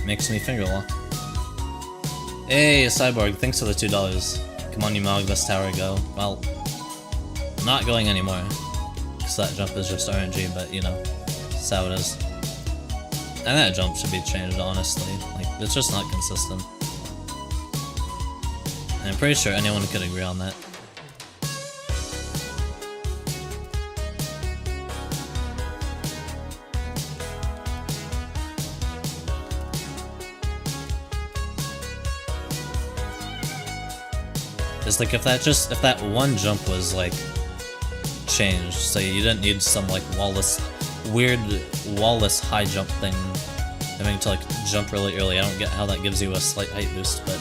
makes me finger lock. Hey, Cyborg, thanks for the $2. Come on, you Mog, this tower go. Well, I'm not going anymore. Because that jump is just RNG, but you know, that's how it is. And that jump should be changed, honestly. Like, it's just not consistent. And I'm pretty sure anyone could agree on that. It's like if that one jump was like changed, so you didn't need some like weird wall-less high jump thing having to like jump really early. I don't get how that gives you a slight height boost, but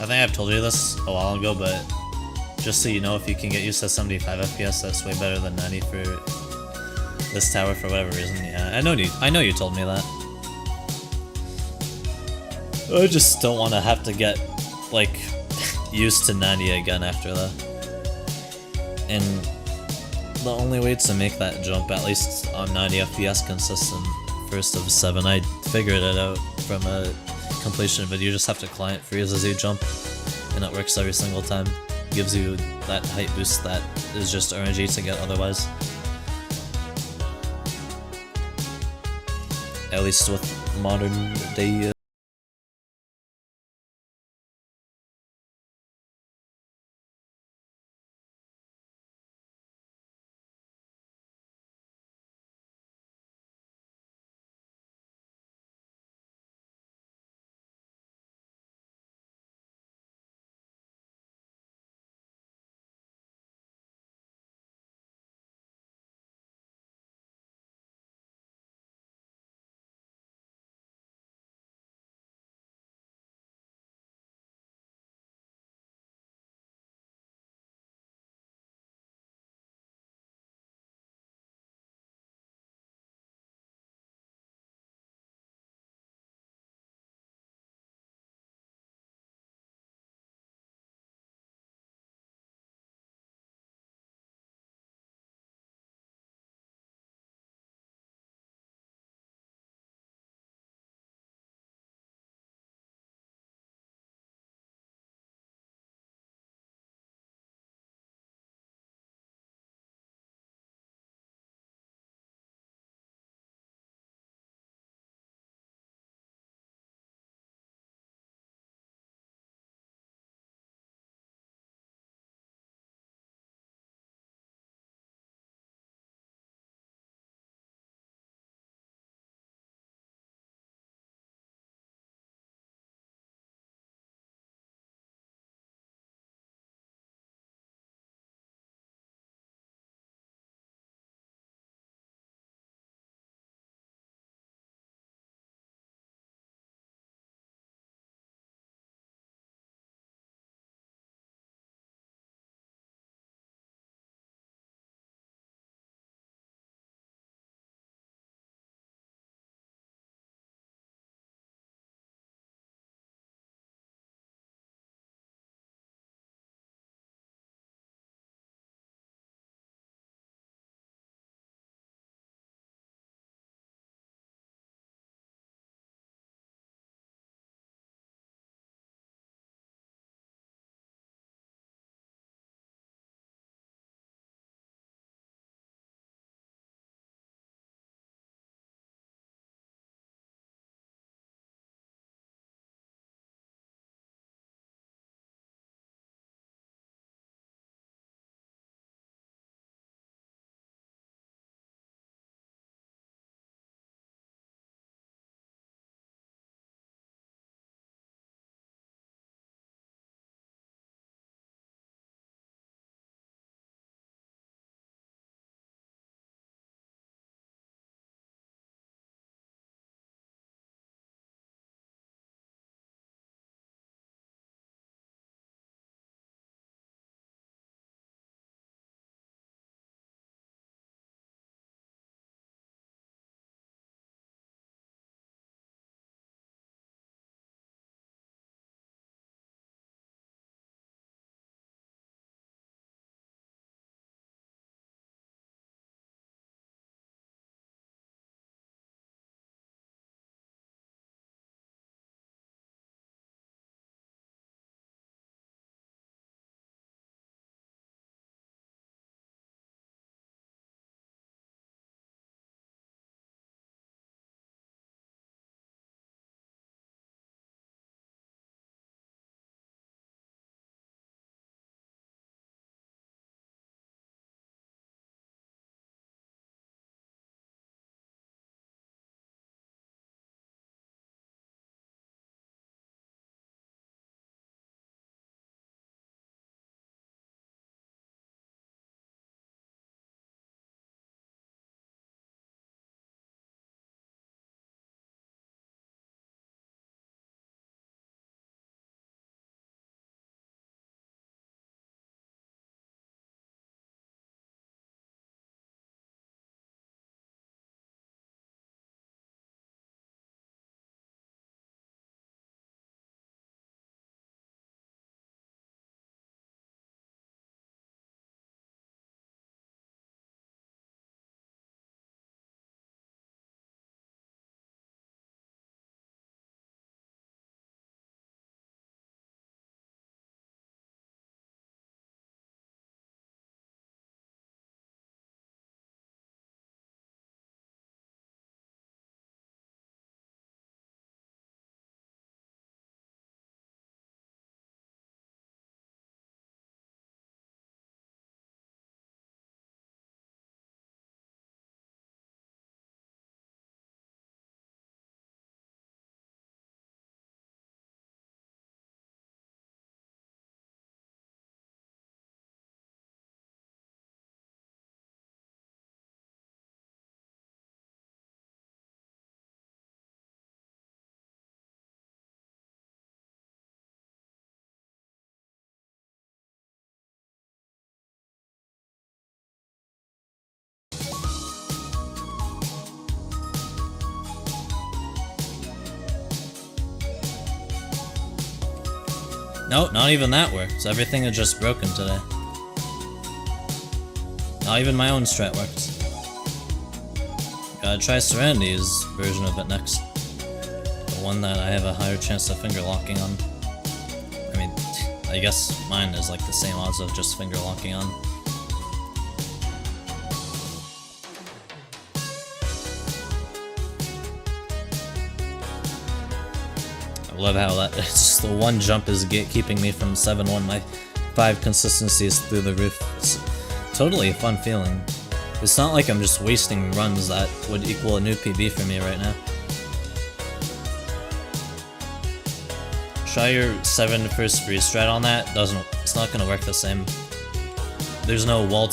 I think I've told you this a while ago, but just so you know, if you can get used to 75 FPS, that's way better than 90 for this tower for whatever reason. Yeah, I know you told me that. I just don't want to have to get, like, used to 90 again after that. And the only way to make that jump, at least on 90 FPS consistent, first of 7, I figured it out from a completion video. You just have to client freeze as you jump, and it works every single time. Gives you that height boost that is just RNG to get otherwise. At least with modern day No, not even that worked. Everything is just broken today. Not even my own strat worked. Gotta try Serenity's version of it next. The one that I have a higher chance of finger locking on. I mean, I guess mine is like the same odds of just finger locking on. I love how that it's just the one jump is keeping me from 7-1. My 5 consistency is through the roof. It's totally a fun feeling. It's not like I'm just wasting runs that would equal a new PB for me right now. Try your 7 first freeze strat on that. It's not gonna work the same. There's no wall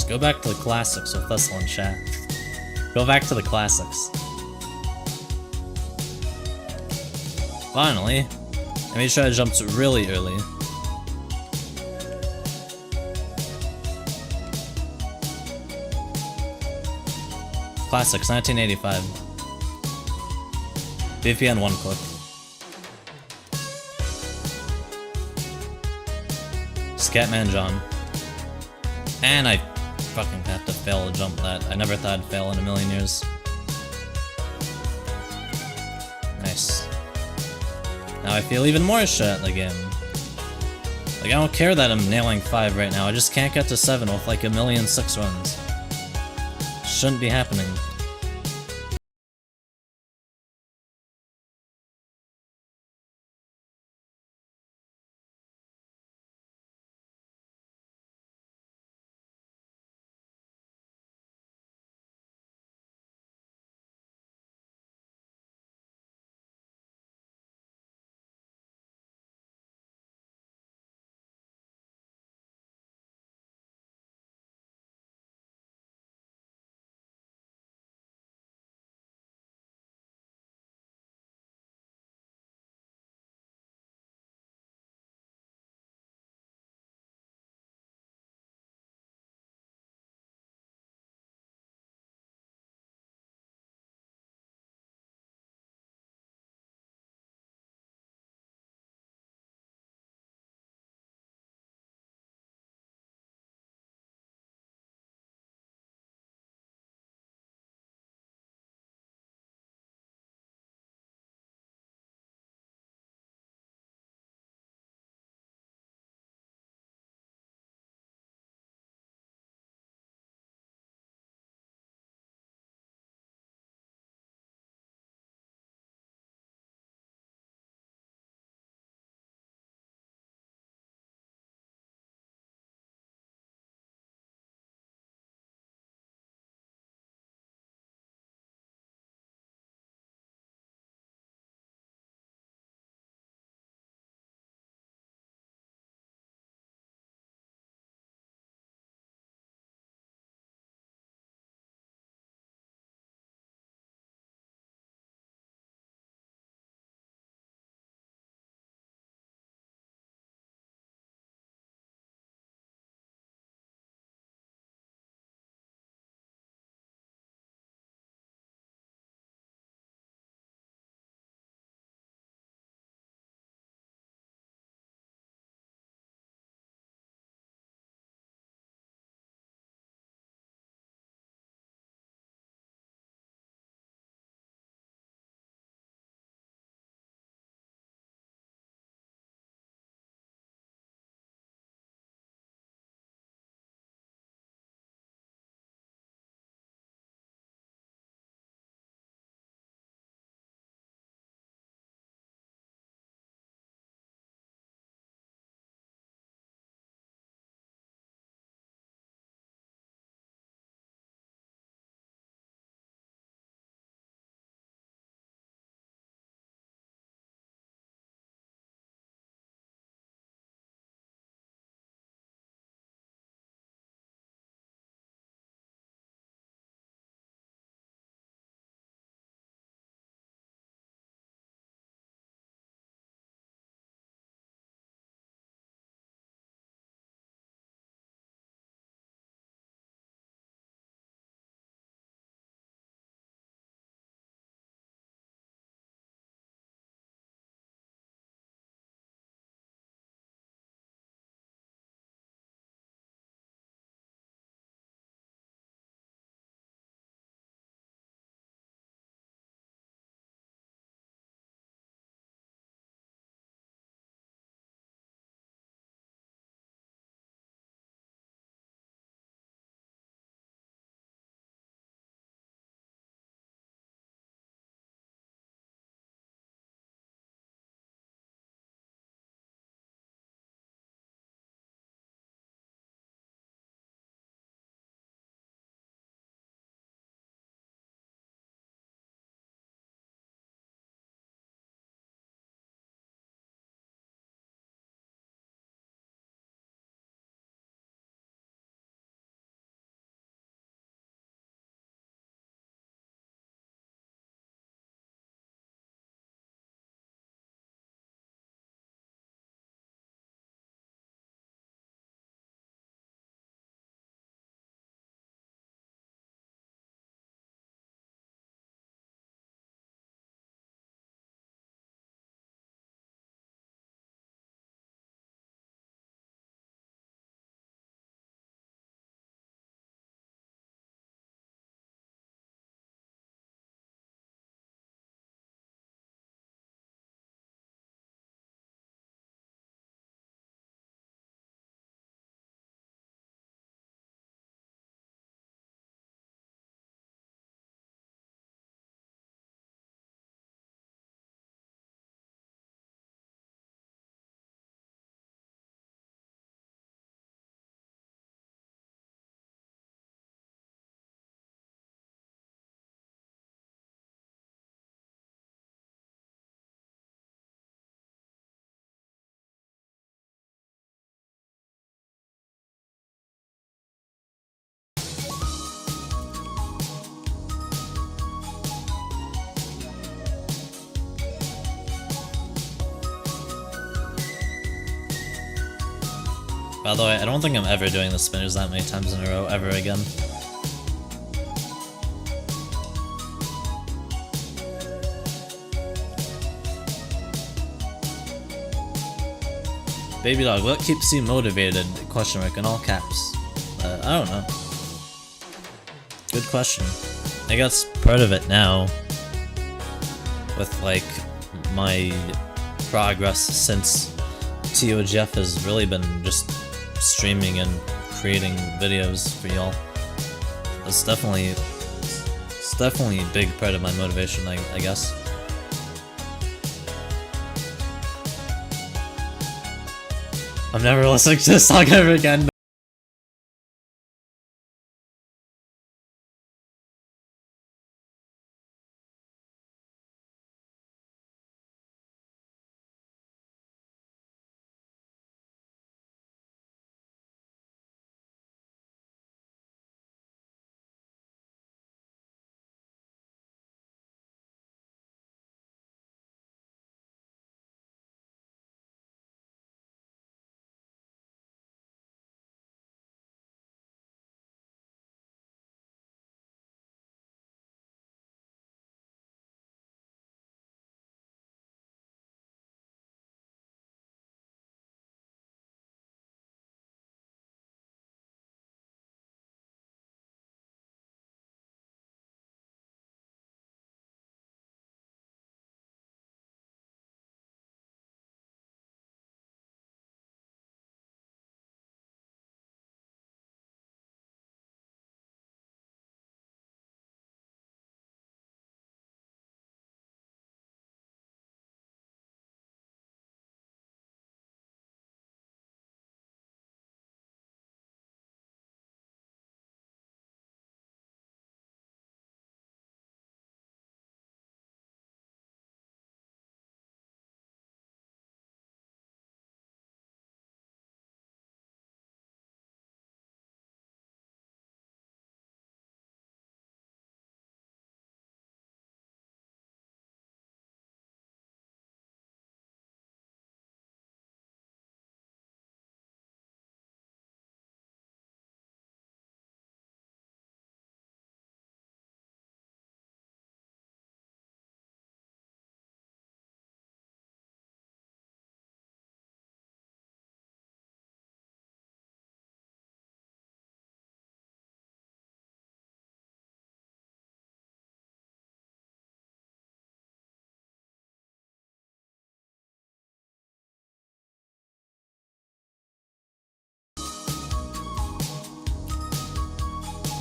Go back to the classics with us on chat. Go back to the classics. Finally. Let me try to jump really early. Classics, 1985. VPN 1 click. Scatman John. And I fucking have to fail to jump that. I never thought I'd fail in a million years. Nice. Now I feel even more shit at the game. Like, I don't care that I'm nailing 5 right now, I just can't get to 7 with like 1,000,006 runs. Shouldn't be happening. By the way, I don't think I'm ever doing the spinners that many times in a row ever again. Baby dog, what keeps you motivated? Question mark in all caps. I don't know. Good question. I guess part of it now, with like my progress since TOGF has really been just streaming and creating videos for y'all. It's definitely a big part of my motivation, I guess. I'm never listening to this song ever again.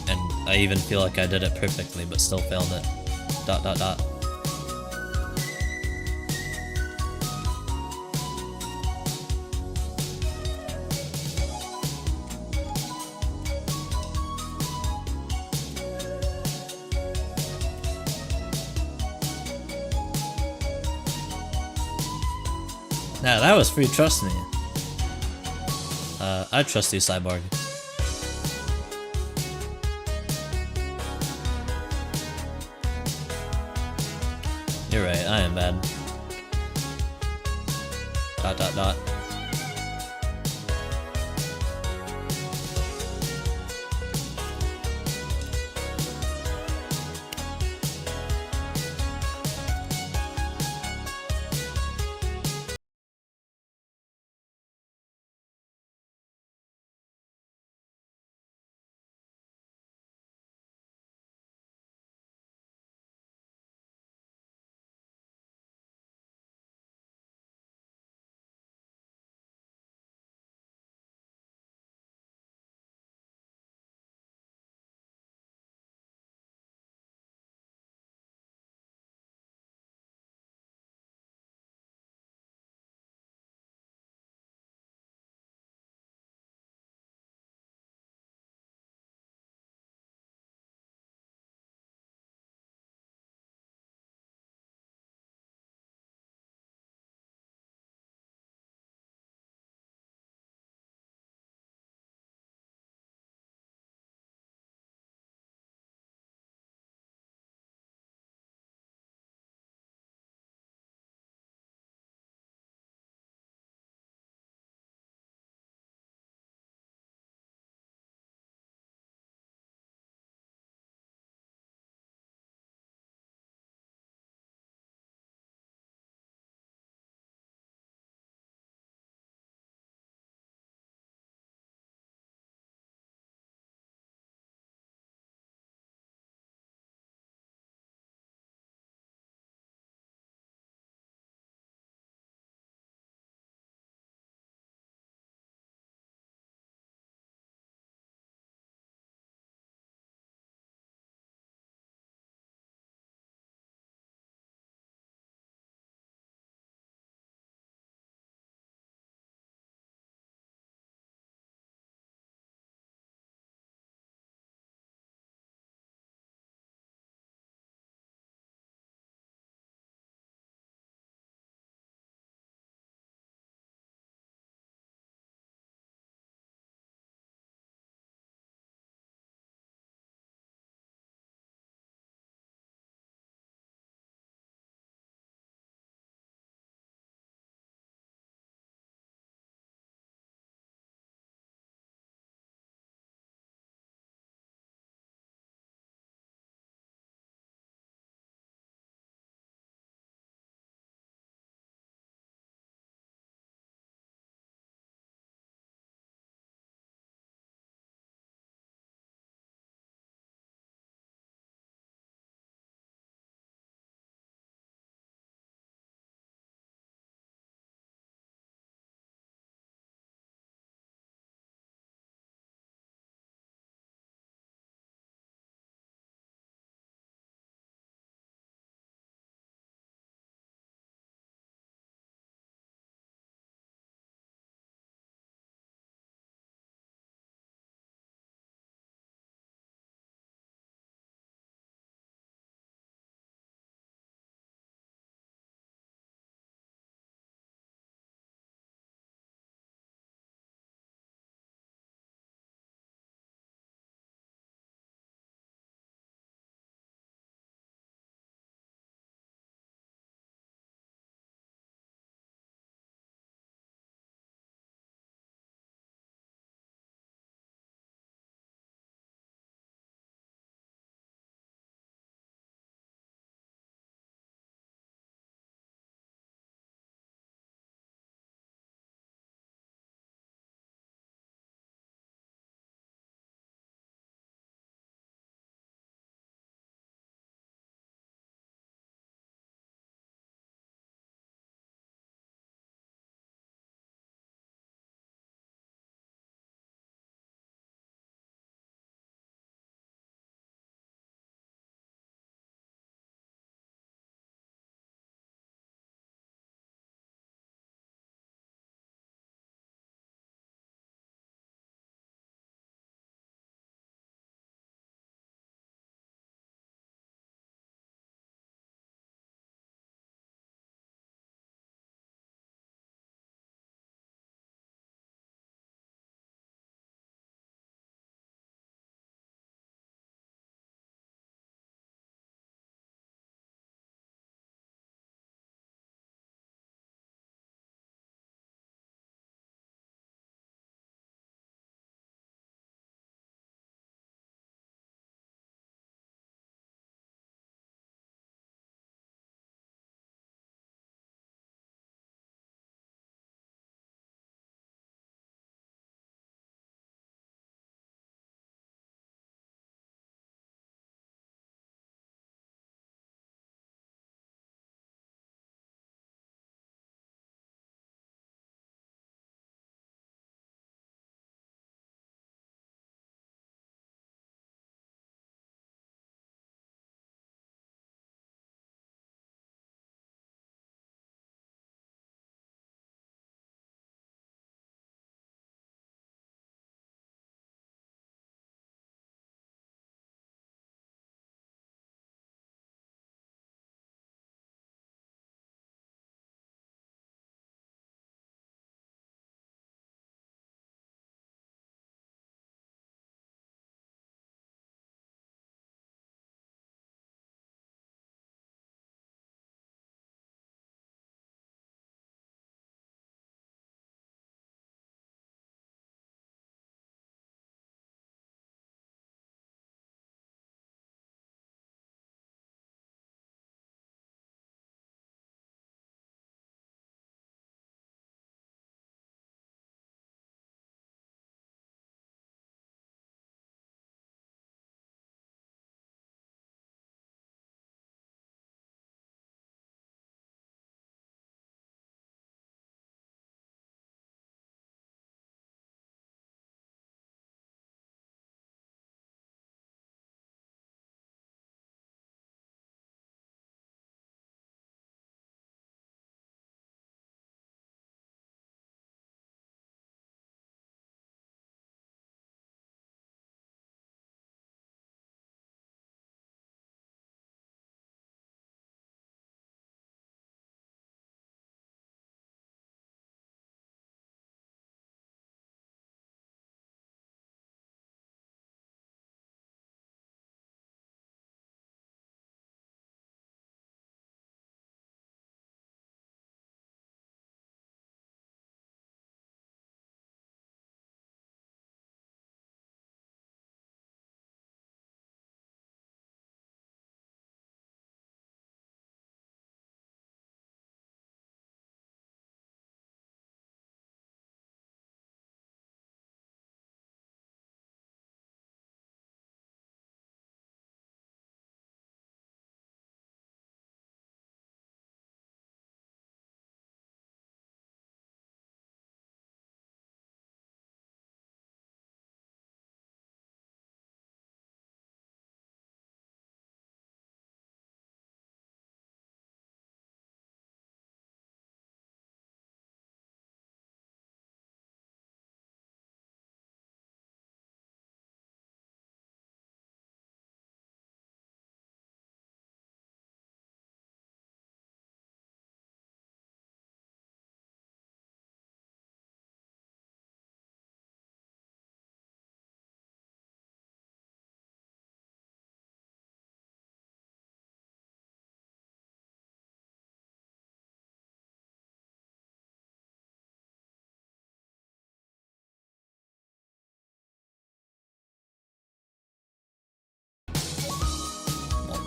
And I even feel like I did it perfectly, but still failed it. ... Nah, that was free, trust me. I trust you, Cyborg. You're right, I am bad. ...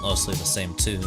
mostly the same too.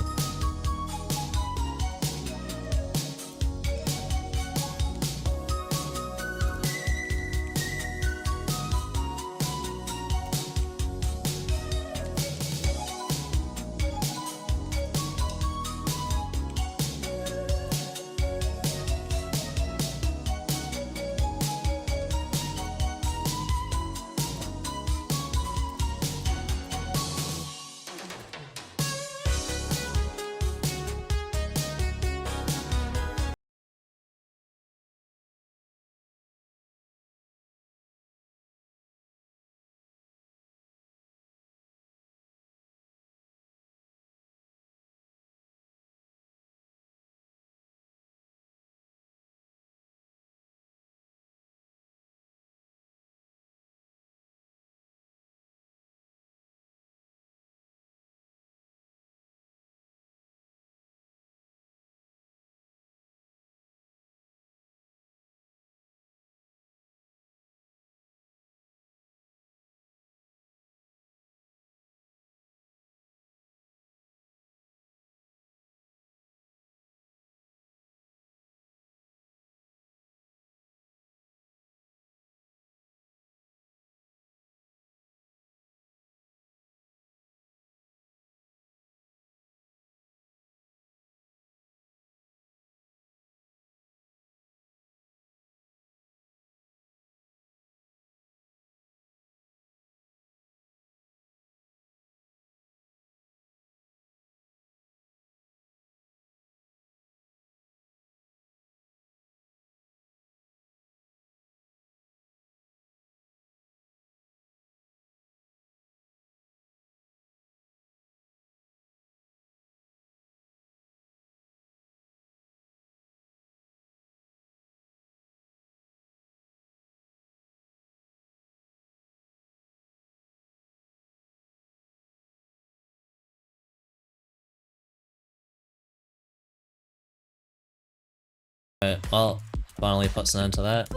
Alright, well, finally puts an end to that.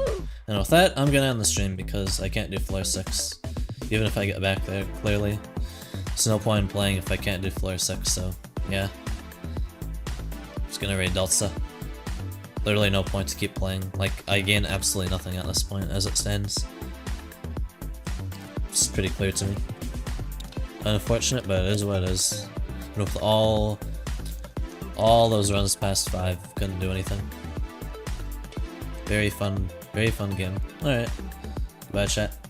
And with that, I'm gonna end the stream because I can't do floor 6. Even if I get back there, clearly. There's no point in playing if I can't do floor 6, so yeah. Just gonna raid Delta. Literally no point to keep playing. Like, I gain absolutely nothing at this point as it stands. It's pretty clear to me. Unfortunate, but it is what it is. And with all those runs past 5, couldn't do anything. Very fun game. Alright. Goodbye, chat.